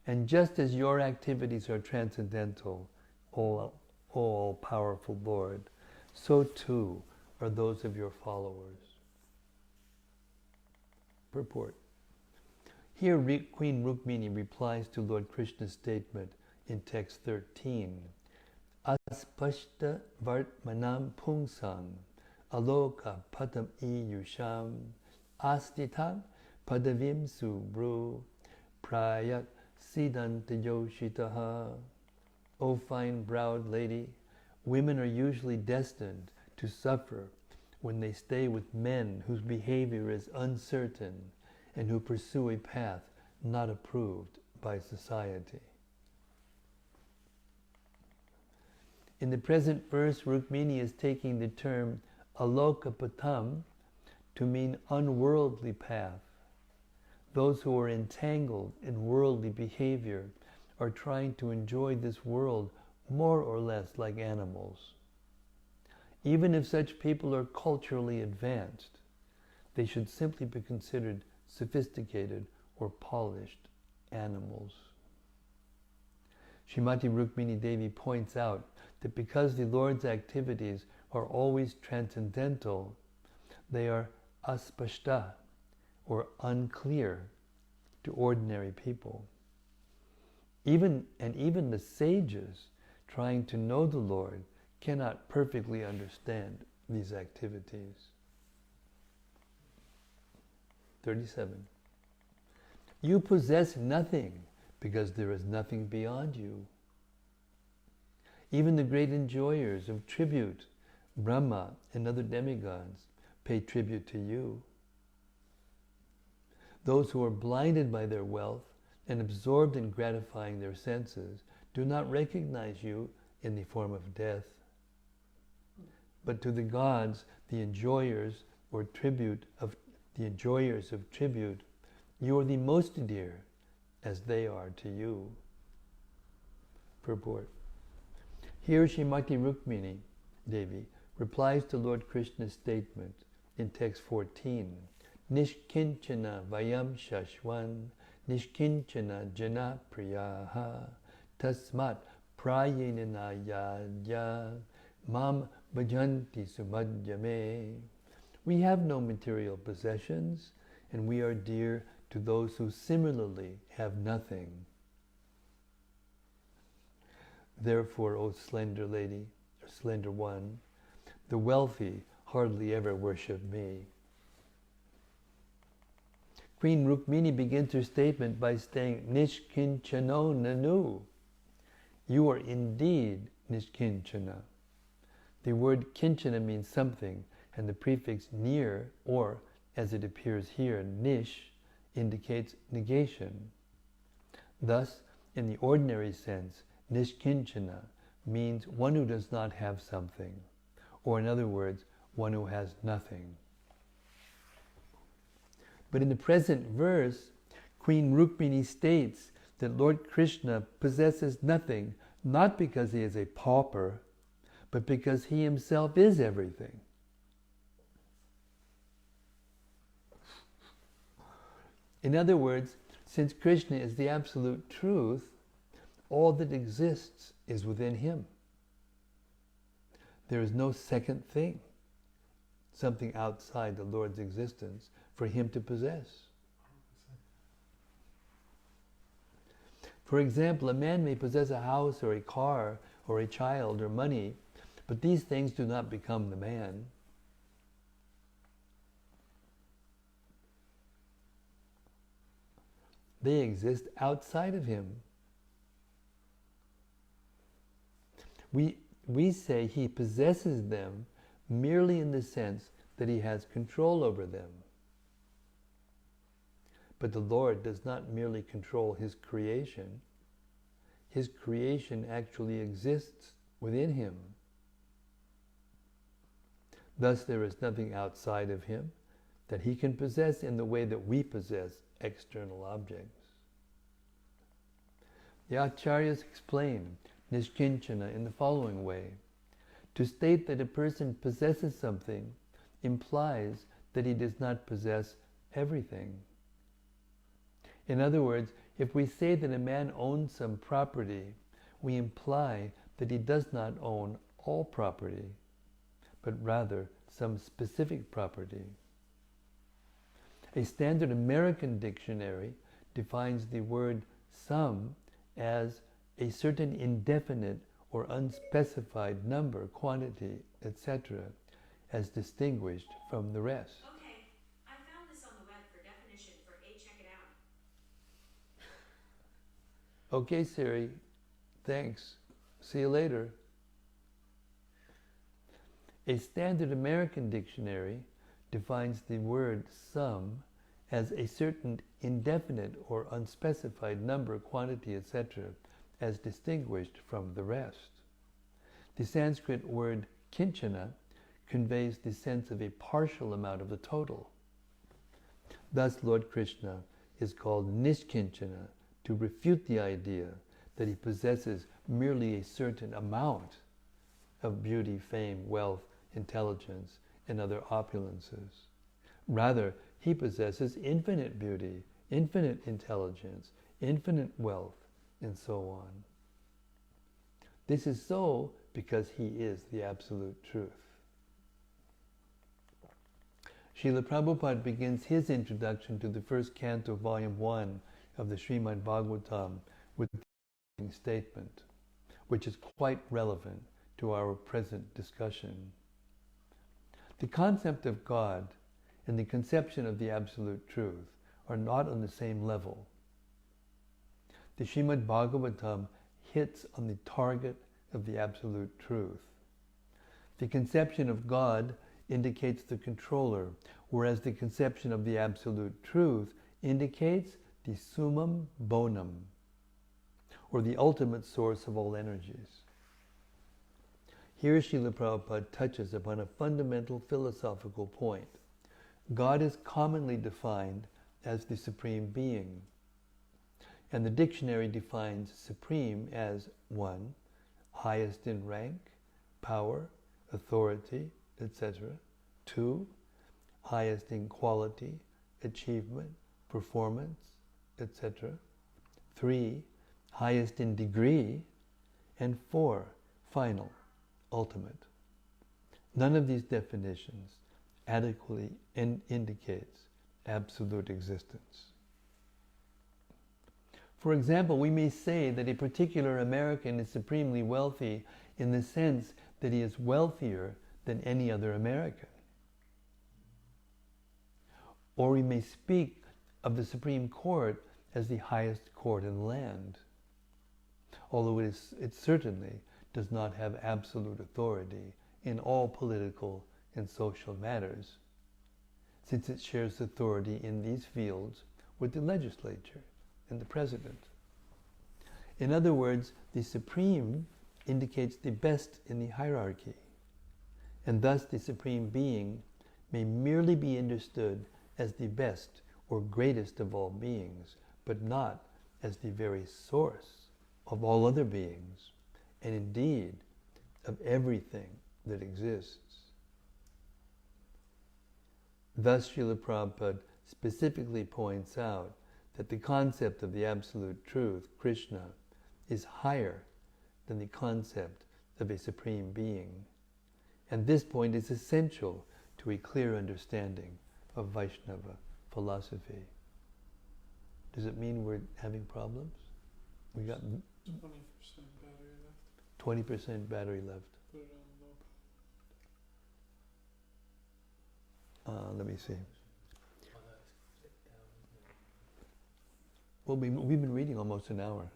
Speaker 1: And just as your activities are transcendental, all-powerful Lord, so too are those of your followers. Purport. Here Queen Rukmini replies to Lord Krishna's statement in text 13, Aspashta Vartmanam Pungsang Aloka Patam Yusham Astitam Padavim Subru Prayat Siddhanta Yoshitaha. O fine-browed lady, women are usually destined to suffer when they stay with men whose behavior is uncertain and who pursue a path not approved by society. In the present verse, Rukmini is taking the term alokapatam to mean unworldly path. Those who are entangled in worldly behavior are trying to enjoy this world more or less like animals. Even if such people are culturally advanced, they should simply be considered sophisticated or polished animals. Srimati Rukmini Devi points out that because the Lord's activities are always transcendental, they are aspashta, or unclear, to ordinary people. Even the sages trying to know the Lord cannot perfectly understand these activities. 37. You possess nothing because there is nothing beyond you. Even the great enjoyers of tribute, Brahma and other demigods, pay tribute to you. Those who are blinded by their wealth and absorbed in gratifying their senses do not recognize you in the form of death. But to the gods, the enjoyers of tribute, you are the most dear, as they are to you. Purport. Here Srimati Rukmini Devi replies to Lord Krishna's statement in text 14, Nishkinchana vayam shashwan Nishkinchana jana priyaha tasmat prayena yadya mam bhajanti sumadhyame. We have no material possessions, and we are dear to those who similarly have nothing. Therefore, O slender lady, or slender one, the wealthy hardly ever worship me. Queen Rukmini begins her statement by saying, Nishkinchano nanu. You are indeed Nishkinchana. The word kinchana means something, and the prefix near, or as it appears here, nish, indicates negation. Thus, in the ordinary sense, nishkinchana means one who does not have something, or in other words, one who has nothing. But in the present verse, Queen Rukmini states that Lord Krishna possesses nothing, not because he is a pauper, but because he himself is everything. In other words, since Krishna is the absolute truth, all that exists is within him. There is no second thing, something outside the Lord's existence, for him to possess. For example, a man may possess a house or a car or a child or money, but these things do not become the man. They exist outside of him. We say he possesses them merely in the sense that he has control over them. But the Lord does not merely control his creation. His creation actually exists within him. Thus, there is nothing outside of him that he can possess in the way that we possess external objects. The Acharyas explain Nishkinchana in the following way. To state that a person possesses something implies that he does not possess everything. In other words, if we say that a man owns some property, we imply that he does not own all property, but rather some specific property. A standard American dictionary defines the word sum as a certain indefinite or unspecified number, quantity, etc., as distinguished from the rest.
Speaker 2: Okay, I found this on the web for definition for A. Check it out.
Speaker 1: Okay, Siri, thanks. See you later. A standard American dictionary defines the word sum as a certain indefinite or unspecified number, quantity, etc., as distinguished from the rest. The Sanskrit word kinchana conveys the sense of a partial amount of the total. Thus, Lord Krishna is called Nishkinchana to refute the idea that he possesses merely a certain amount of beauty, fame, wealth, intelligence, and other opulences. Rather, he possesses infinite beauty, infinite intelligence, infinite wealth, and so on. This is so because he is the absolute truth. Srila Prabhupada begins his introduction to the first canto, volume 1 of the Srimad-Bhagavatam with the statement, which is quite relevant to our present discussion. The concept of God and the conception of the absolute truth are not on the same level. The Srimad-Bhagavatam hits on the target of the absolute truth. The conception of God indicates the controller, whereas the conception of the absolute truth indicates the Summum, Bonum, or the ultimate source of all energies. Here Srila Prabhupada touches upon a fundamental philosophical point. God is commonly defined as the Supreme Being, and the dictionary defines supreme as 1. Highest in rank, power, authority, etc. 2. Highest in quality, achievement, performance, etc. 3. Highest in degree, and 4. Final, ultimate. None of these definitions adequately indicates absolute existence. For example, we may say that a particular American is supremely wealthy in the sense that he is wealthier than any other American. Or we may speak of the Supreme Court as the highest court in the land, although it certainly does not have absolute authority in all political and social matters, since it shares authority in these fields with the legislature and the president. In other words, the supreme indicates the best in the hierarchy, and thus the Supreme Being may merely be understood as the best or greatest of all beings, but not as the very source of all other beings, and indeed of everything that exists. Thus, Srila Prabhupada specifically points out that the concept of the absolute truth, Krishna, is higher than the concept of a supreme being. And this point is essential to a clear understanding of Vaishnava philosophy. Does it mean we're having problems? We got
Speaker 3: 20% battery left.
Speaker 1: 20% battery left.
Speaker 3: Put it on low power.
Speaker 1: Let me see. Well, we've been reading almost an hour.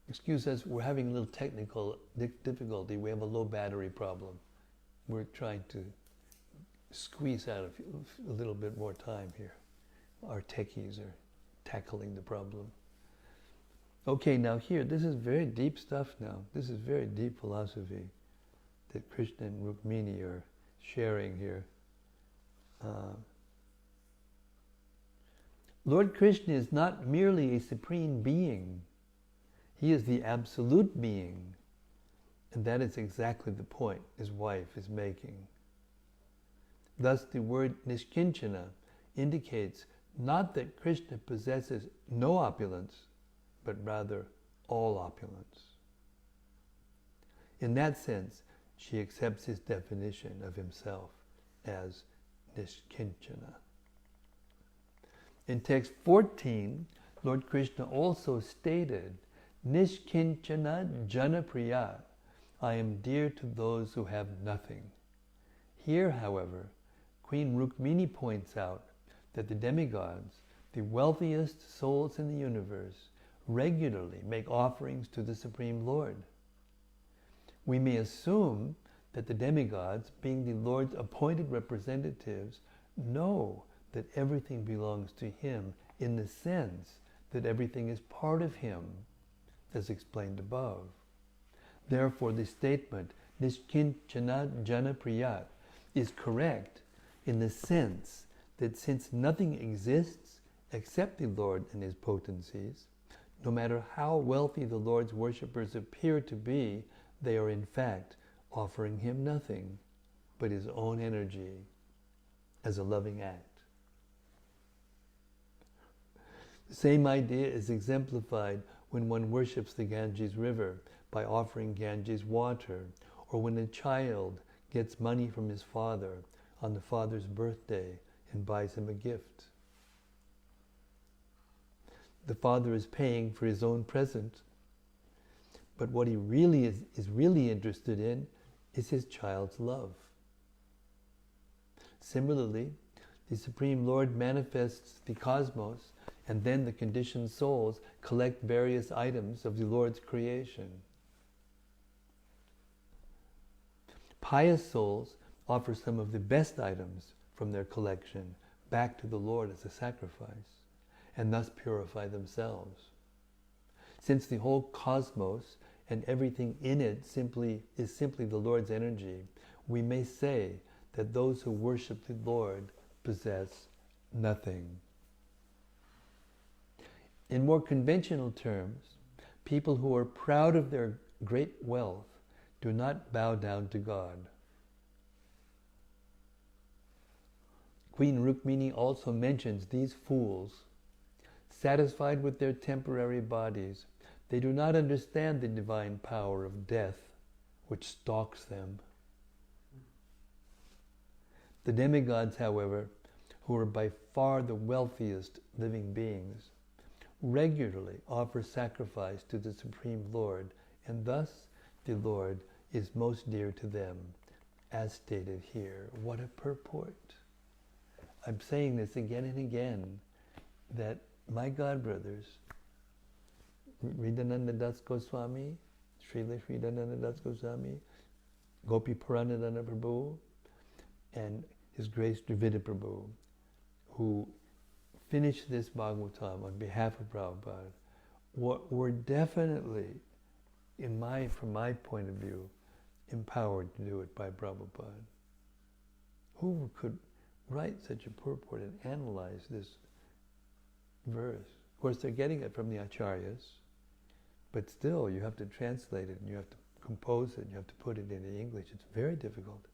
Speaker 1: Excuse us, we're having a little technical difficulty. We have a low battery problem. We're trying to squeeze out a little bit more time here. Our techies are tackling the problem. Okay, now here, this is very deep stuff now. This is very deep philosophy that Krishna and Rukmini are sharing here. Lord Krishna is not merely a supreme being. He is the absolute being. And that is exactly the point his wife is making. Thus the word nishkinchana indicates not that Krishna possesses no opulence, but rather all opulence. In that sense, she accepts his definition of himself as nishkinchana. In text 14, Lord Krishna also stated, Nishkinchana janapriya, I am dear to those who have nothing. Here, however, Queen Rukmini points out that the demigods, the wealthiest souls in the universe, regularly make offerings to the Supreme Lord. We may assume that the demigods, being the Lord's appointed representatives, know that everything belongs to Him in the sense that everything is part of Him, as explained above. Therefore, the statement, Nishkinchana janapriyat, is correct in the sense that since nothing exists except the Lord and His potencies, no matter how wealthy the Lord's worshippers appear to be, they are in fact offering Him nothing but His own energy as a loving act. The same idea is exemplified when one worships the Ganges River by offering Ganges water, or when a child gets money from his father on the father's birthday and buys him a gift. The father is paying for his own present, but what he really is really interested in is his child's love. Similarly, the Supreme Lord manifests the cosmos, and then the conditioned souls collect various items of the Lord's creation. Pious souls offer some of the best items from their collection back to the Lord as a sacrifice, and thus purify themselves. Since the whole cosmos and everything in it is simply the Lord's energy, we may say that those who worship the Lord possess nothing. In more conventional terms, people who are proud of their great wealth do not bow down to God. Queen Rukmini also mentions these fools, satisfied with their temporary bodies, they do not understand the divine power of death which stalks them. The demigods, however, who are by far the wealthiest living beings, regularly offer sacrifice to the Supreme Lord, and thus the Lord is most dear to them, as stated here. What a purport! I'm saying this again and again, that my godbrothers, Ridananda Das Goswami, Srila Ridananda Das Goswami, Gopi Puranadana Prabhu, and His Grace Dravida Prabhu, who finished this Bhagavatam on behalf of Prabhupada, were definitely, from my point of view, empowered to do it by Prabhupada. Who could write such a purport and analyze this verse? Of course, they're getting it from the acharyas, but still, you have to translate it, and you have to compose it, and you have to put it into English. It's very difficult.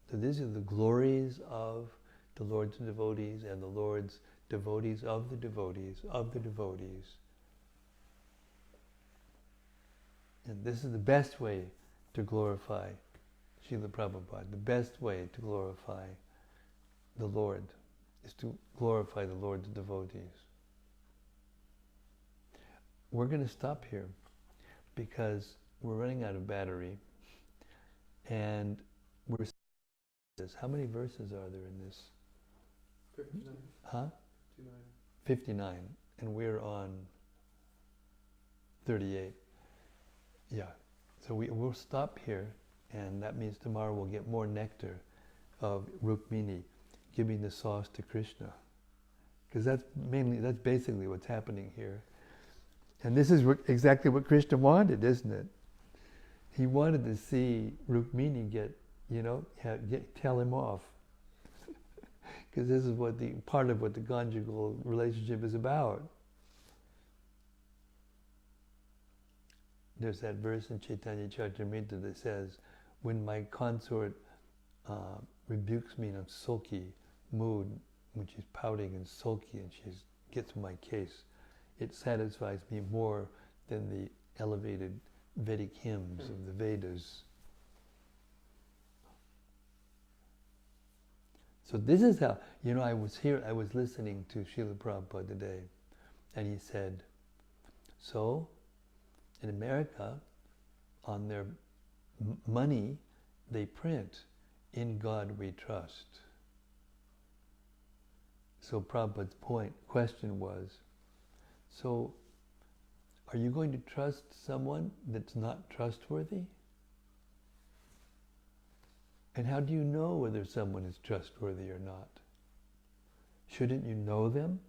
Speaker 1: So these are the glories of the Lord's devotees and the Lord's devotees of the devotees of the devotees. And this is the best way to glorify Srila Prabhupada. The best way to glorify the Lord is to glorify the Lord's devotees. We're going to stop here because we're running out of battery, and we're how many verses are there in this?
Speaker 3: 59.
Speaker 1: Huh?
Speaker 3: 59.
Speaker 1: 59. And we're on 38. Yeah. So we'll stop here, and that means tomorrow we'll get more nectar of Rukmini giving the sauce to Krishna. Because that's basically what's happening here. And this is exactly what Krishna wanted, isn't it? He wanted to see Rukmini tell him off. Because this is part of what the conjugal relationship is about. There's that verse in Chaitanya Charitamrita that says, when my consort rebukes me in a sulky mood, when she's pouting and sulky and she gets my case, it satisfies me more than the elevated Vedic hymns of the Vedas. So this is how, I was listening to Srila Prabhupada today, and he said, so in America, on their money, they print, "In God we trust." So Prabhupada's question was, so are you going to trust someone that's not trustworthy? And how do you know whether someone is trustworthy or not? Shouldn't you know them?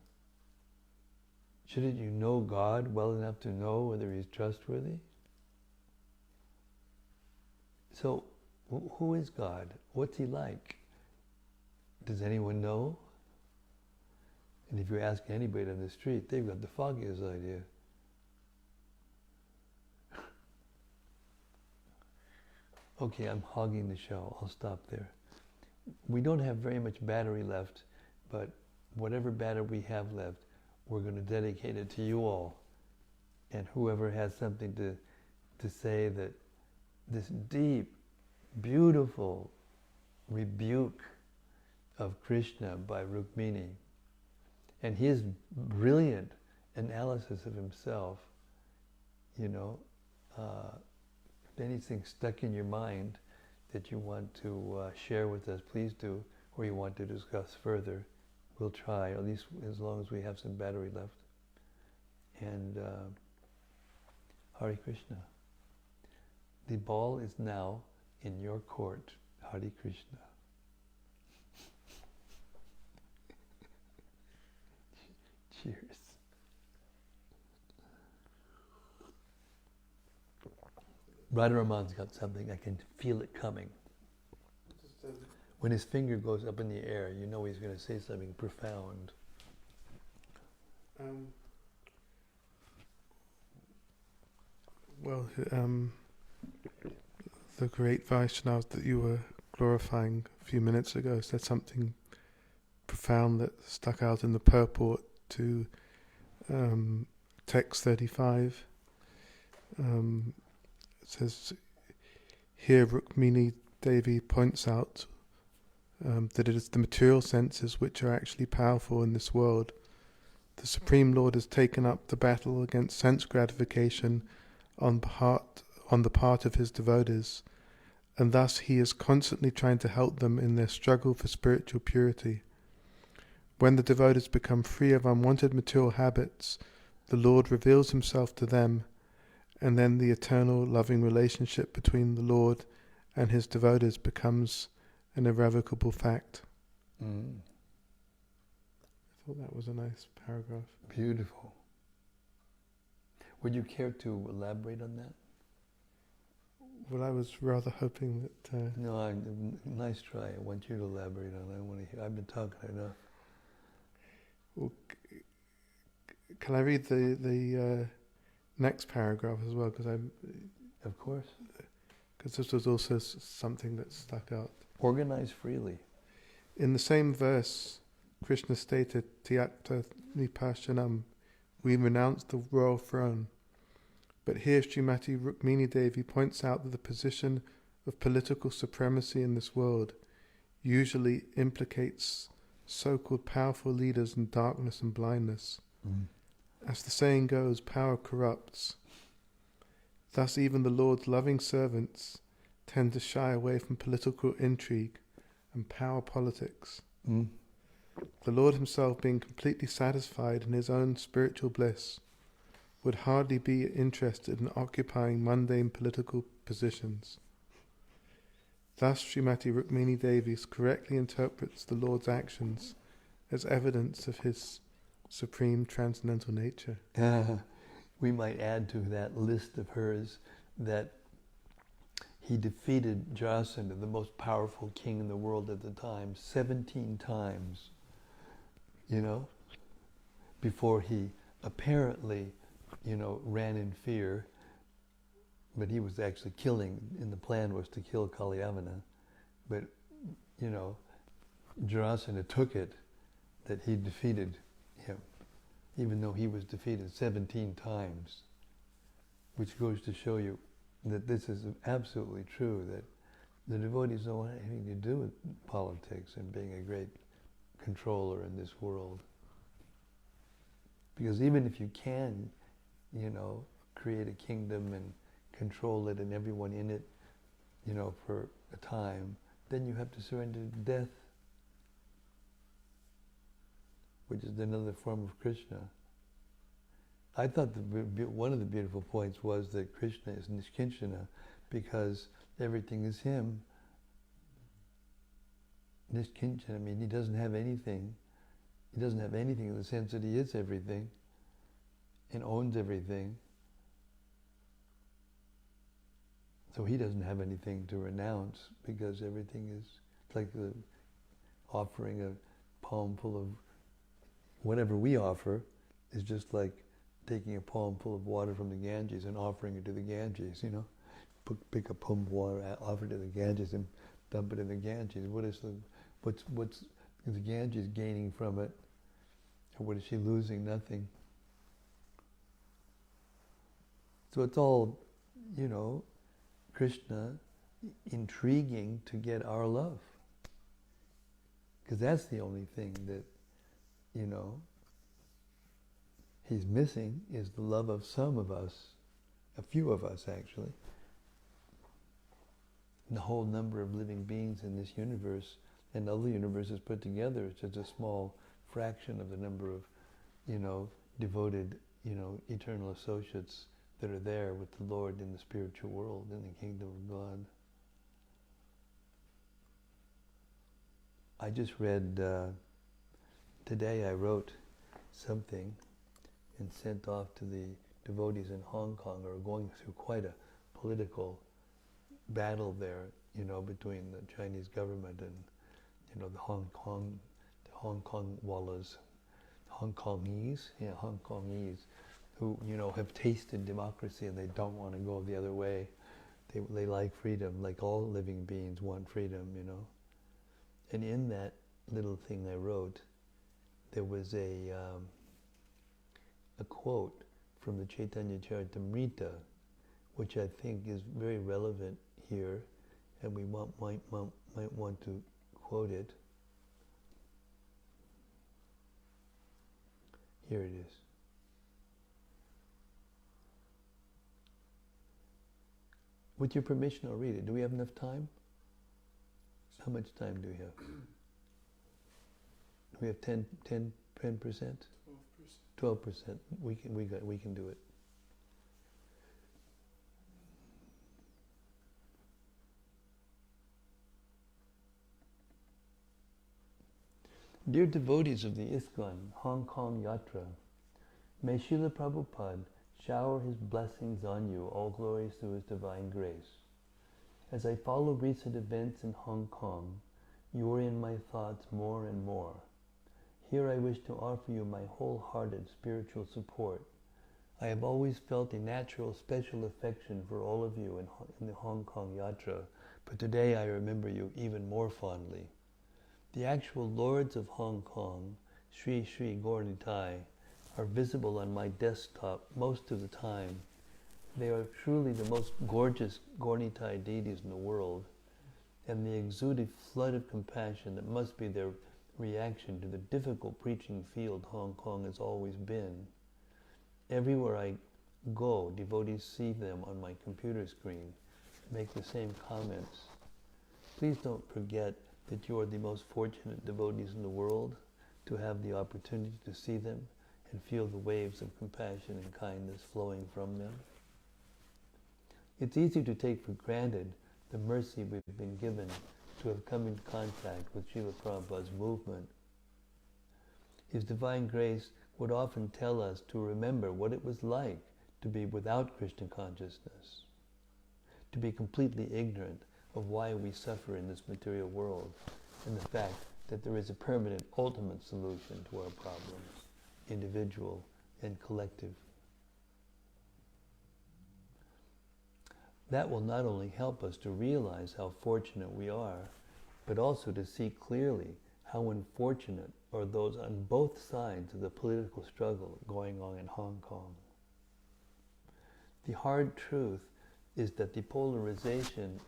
Speaker 1: Shouldn't you know God well enough to know whether He's trustworthy? So, who is God? What's He like? Does anyone know? And if you ask anybody on the street, they've got the foggiest idea. Okay, I'm hogging the show. I'll stop there. We don't have very much battery left, but whatever battery we have left, we're going to dedicate it to you all. And whoever has something to say, that this deep, beautiful rebuke of Krishna by Rukmini and his brilliant analysis of himself, if anything's stuck in your mind that you want to share with us, please do, or you want to discuss further, we'll try, at least as long as we have some battery left. And Hare Krishna. The ball is now in your court. Hare Krishna. Cheers. Radharaman's got something. I can feel it coming. When his finger goes up in the air, you know he's going to say something profound.
Speaker 3: The great Vaishnavas that you were glorifying a few minutes ago said something profound that stuck out in the purport to text 35. It says, here Rukmini Devi points out that it is the material senses which are actually powerful in this world. The Supreme Lord has taken up the battle against sense gratification on the part of his devotees, and thus he is constantly trying to help them in their struggle for spiritual purity. When the devotees become free of unwanted material habits, the Lord reveals himself to them, and then the eternal loving relationship between the Lord and his devotees becomes an irrevocable fact. I thought that was a nice paragraph.
Speaker 1: Beautiful. Would you care to elaborate on that?
Speaker 3: Well, I was rather hoping that...
Speaker 1: No, nice try. I want you to elaborate on it. I want to hear. I've been talking enough.
Speaker 3: Well, can I read the next paragraph as well?
Speaker 1: Of course.
Speaker 3: Because this was also something that stuck out.
Speaker 1: Organize freely.
Speaker 3: In the same verse, Krishna stated, Tyakta Nipashanam, we renounce the royal throne. But here Srimati Rukmini Devi points out that the position of political supremacy in this world usually implicates so-called powerful leaders in darkness and blindness. As the saying goes, power corrupts. Thus even the Lord's loving servants tend to shy away from political intrigue and power politics. The Lord himself being completely satisfied in his own spiritual bliss, would hardly be interested in occupying mundane political positions. Thus, Srimati Rukmini Devi correctly interprets the Lord's actions as evidence of his supreme transcendental nature.
Speaker 1: We might add to that list of hers that he defeated Jarasandha, the most powerful king in the world at the time, 17 times, before he apparently, ran in fear, but he was actually killing, and the plan was to kill Kalyavana. But, Jarasandha took it that he defeated him, even though he was defeated 17 times, which goes to show you that this is absolutely true, that the devotees don't want anything to do with politics and being a great controller in this world. Because even if you can, create a kingdom and control it and everyone in it, for a time, then you have to surrender to death, which is another form of Krishna. I thought one of the beautiful points was that Krishna is Nishkinchana because everything is him. Nishkinchana, he doesn't have anything. He doesn't have anything in the sense that he is everything and owns everything. So he doesn't have anything to renounce because everything is like offering a palm full of whatever we offer is just like taking a palm full of water from the Ganges and offering it to the Ganges, Pick a palm of water, offer it to the Ganges and dump it in the Ganges. What's the Ganges gaining from it? Or what is she losing? Nothing. So it's all, Krishna intriguing to get our love. Because that's the only thing that, he's missing is the love of some of us, a few of us actually. And the whole number of living beings in this universe and other universes put together is just a small fraction of the number of, devoted, eternal associates that are there with the Lord in the spiritual world, in the kingdom of God. I just read, today I wrote something and sent off to the devotees in Hong Kong who are going through quite a political battle there, between the Chinese government and, the Hong Kong Wallas, Hong Kongese, who, have tasted democracy and they don't want to go the other way. They like freedom, like all living beings want freedom, And in that little thing I wrote, there was a quote from the Chaitanya Charitamrita, which I think is very relevant here, and we might want to quote it. Here it is. With your permission, I'll read it. Do we have enough time? How much time do we have? Do we have 10%? 12%. We can do it. Dear devotees of the ISKCON Hong Kong Yatra, may Srila Prabhupada shower his blessings on you, all glories to his divine grace. As I follow recent events in Hong Kong, you are in my thoughts more and more. Here I wish to offer you my wholehearted spiritual support. I have always felt a natural special affection for all of you in the Hong Kong Yatra, but today I remember you even more fondly. The actual lords of Hong Kong, Sri Sri Gaur-Nitai, are visible on my desktop most of the time. They are truly the most gorgeous Gaur-Nitai deities in the world, and the exuded flood of compassion that must be their reaction to the difficult preaching field Hong Kong has always been. Everywhere I go, devotees see them on my computer screen, make the same comments. Please don't forget that you are the most fortunate devotees in the world to have the opportunity to see them and feel the waves of compassion and kindness flowing from them. It's easy to take for granted the mercy we've been given to have come into contact with Srila Prabhupada's movement. His divine grace would often tell us to remember what it was like to be without Krishna consciousness, to be completely ignorant of why we suffer in this material world, and the fact that there is a permanent, ultimate solution to our problems, individual and collective. That will not only help us to realize how fortunate we are, but also to see clearly how unfortunate are those on both sides of the political struggle going on in Hong Kong. The hard truth is that the polarization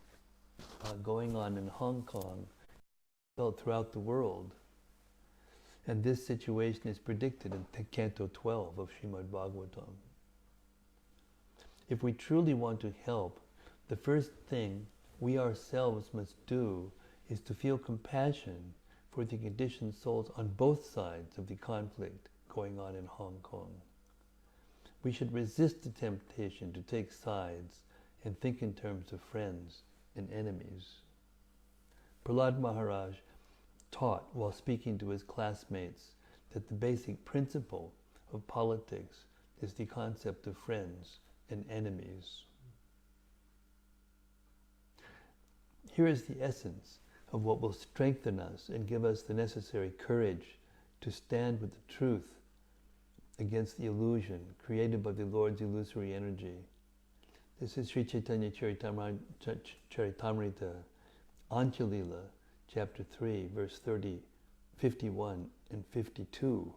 Speaker 1: going on in Hong Kong felt throughout the world. And this situation is predicted in Canto 12 of Srimad-Bhagavatam. If we truly want to help, the first thing we ourselves must do is to feel compassion for the conditioned souls on both sides of the conflict going on in Hong Kong. We should resist the temptation to take sides and think in terms of friends and enemies. Prahlad Maharaj taught while speaking to his classmates that the basic principle of politics is the concept of friends and enemies. Here is the essence of what will strengthen us and give us the necessary courage to stand with the truth against the illusion created by the Lord's illusory energy. This is Sri Chaitanya Charitamrita, Anchalila, chapter 3, verse 30, 51 and 52.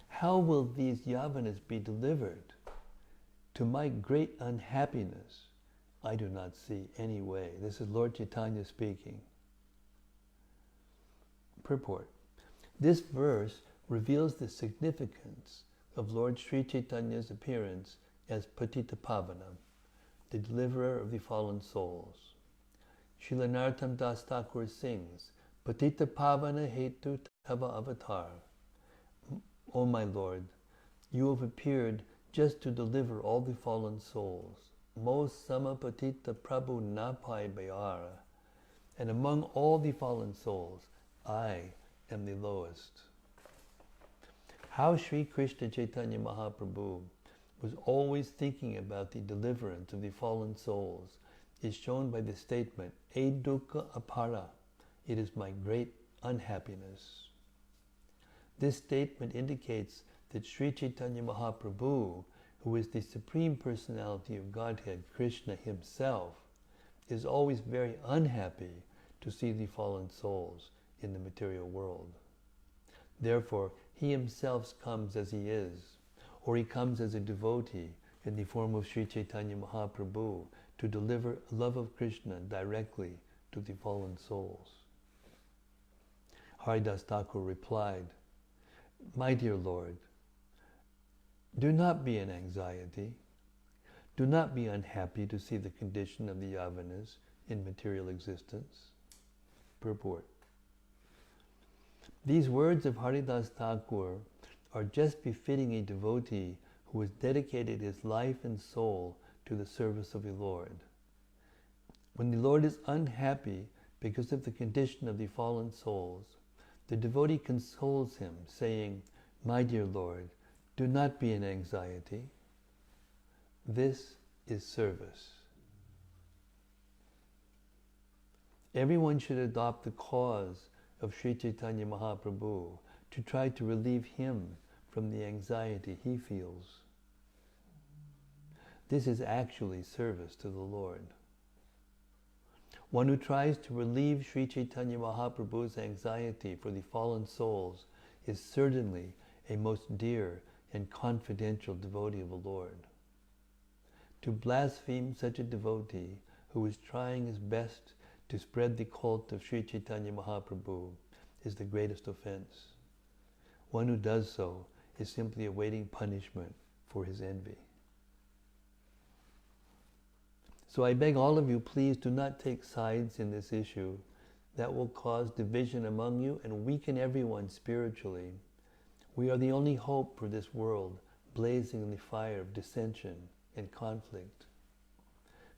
Speaker 1: How will these yavanas be delivered? To my great unhappiness, I do not see any way. This is Lord Chaitanya speaking. Purport. This verse reveals the significance of Lord Sri Chaitanya's appearance as Patita Pavana, the deliverer of the fallen souls. Srila Narottam Das Thakur sings, Patita Pavana Hetu Tava Avatar. O my Lord, you have appeared just to deliver all the fallen souls. Mo Sama Patita Prabhu Napai Bayara. And among all the fallen souls, I am the lowest. How Sri Krishna Chaitanya Mahaprabhu was always thinking about the deliverance of the fallen souls is shown by the statement, E dukkha apara, it is my great unhappiness. This statement indicates that Sri Chaitanya Mahaprabhu, who is the Supreme Personality of Godhead, Krishna himself, is always very unhappy to see the fallen souls in the material world. Therefore, he himself comes as he is, or he comes as a devotee in the form of Sri Chaitanya Mahaprabhu to deliver love of Krishna directly to the fallen souls. Haridas Thakur replied, My dear Lord, do not be in anxiety. Do not be unhappy to see the condition of the yavanas in material existence. Purport. These words of Haridas Thakur are just befitting a devotee who has dedicated his life and soul to the service of the Lord. When the Lord is unhappy because of the condition of the fallen souls, the devotee consoles him, saying, My dear Lord, do not be in anxiety. This is service. Everyone should adopt the cause of Sri Chaitanya Mahaprabhu to try to relieve him from the anxiety he feels. This is actually service to the Lord. One who tries to relieve Sri Chaitanya Mahaprabhu's anxiety for the fallen souls is certainly a most dear and confidential devotee of the Lord. To blaspheme such a devotee who is trying his best to spread the cult of Sri Chaitanya Mahaprabhu is the greatest offense. One who does so is simply awaiting punishment for his envy. So I beg all of you, please do not take sides in this issue. That will cause division among you and weaken everyone spiritually. We are the only hope for this world, blazing in the fire of dissension and conflict.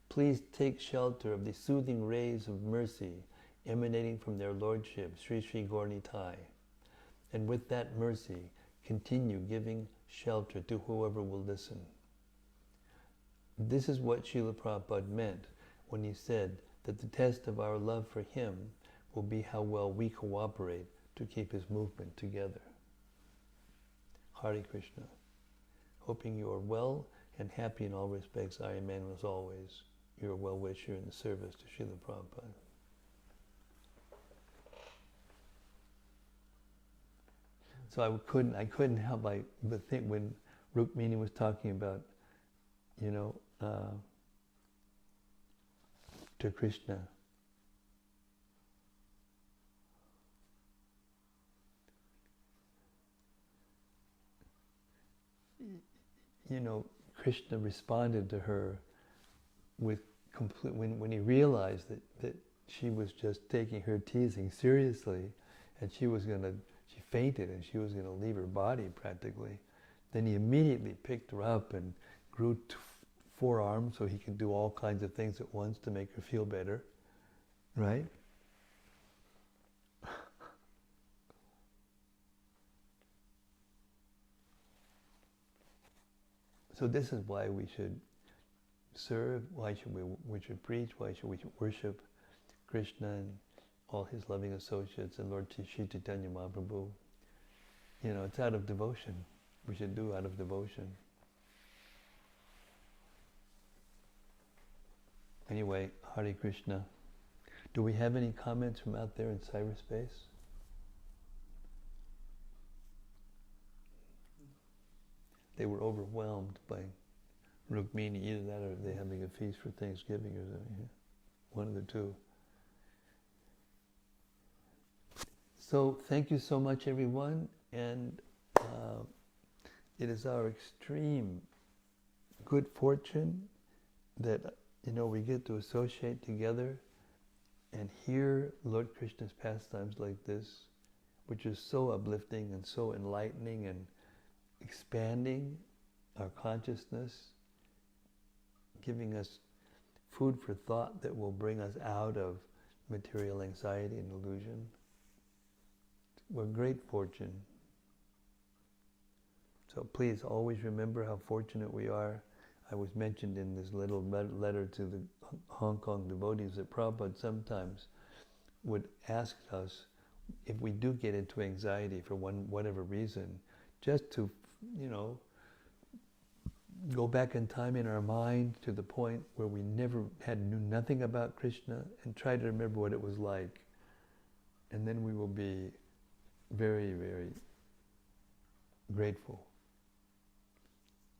Speaker 1: Please take shelter of the soothing rays of mercy emanating from their Lordship, Sri Sri Gaura-Nitai. And with that mercy, continue giving shelter to whoever will listen. This is what Srila Prabhupada meant when he said that the test of our love for him will be how well we cooperate to keep his movement together. Hare Krishna. Hoping you are well and happy in all respects. I am, as always, your well-wisher in the service to Srila Prabhupada. So I couldn't help but think when Rukmini was talking about, to Krishna. Krishna responded to her with complete, when he realized that she was just taking her teasing seriously, and she fainted and she was going to leave her body practically. Then he immediately picked her up and grew 4 arms so he could do all kinds of things at once to make her feel better, right? So this is why we should serve, why should we should preach, why should we worship Krishna and all his loving associates and Lord Sri Chaitanya Mahaprabhu. It's out of devotion. We should do out of devotion. Anyway, Hare Krishna. Do we have any comments from out there in cyberspace? They were overwhelmed by Rukmini, either that or they're having a feast for Thanksgiving or something. One of the two. So thank you so much, everyone, and it is our extreme good fortune that we get to associate together and hear Lord Krishna's pastimes like this, which is so uplifting and so enlightening and expanding our consciousness, giving us food for thought that will bring us out of material anxiety and illusion. We're great fortune. So please always remember how fortunate we are. I was mentioned in this little letter to the Hong Kong devotees that Prabhupada sometimes would ask us if we do get into anxiety for whatever reason, just to, go back in time in our mind to the point where we knew nothing about Krishna and try to remember what it was like. And then we will be very, very grateful.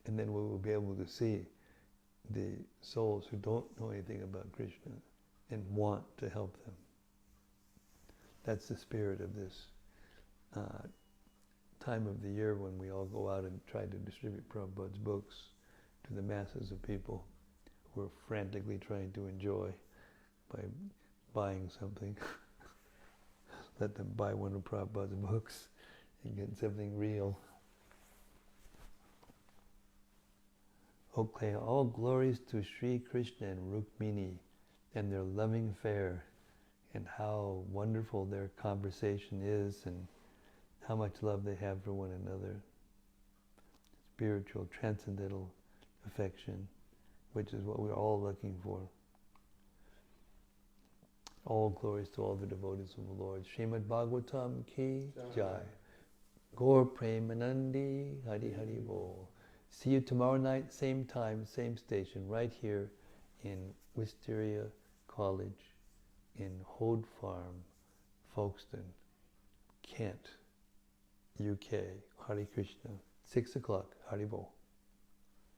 Speaker 1: And then we will be able to see the souls who don't know anything about Krishna and want to help them. That's the spirit of this time of the year when we all go out and try to distribute Prabhupada's books to the masses of people who are frantically trying to enjoy by buying something. Let them buy one of Prabhupada's books and get something real. Okay, all glories to Sri Krishna and Rukmini and their loving affair, and how wonderful their conversation is and how much love they have for one another. Spiritual, transcendental affection, which is what we're all looking for. All glories to all the devotees of the Lord. Srimad-Bhagavatam ki jai. Gaur Premanandi Hari Hari Bol. See you tomorrow night, same time, same station, right here in Wisteria College in Hode Farm, Folkestone, Kent, UK. Hare Krishna. 6 o'clock. Hari Bol.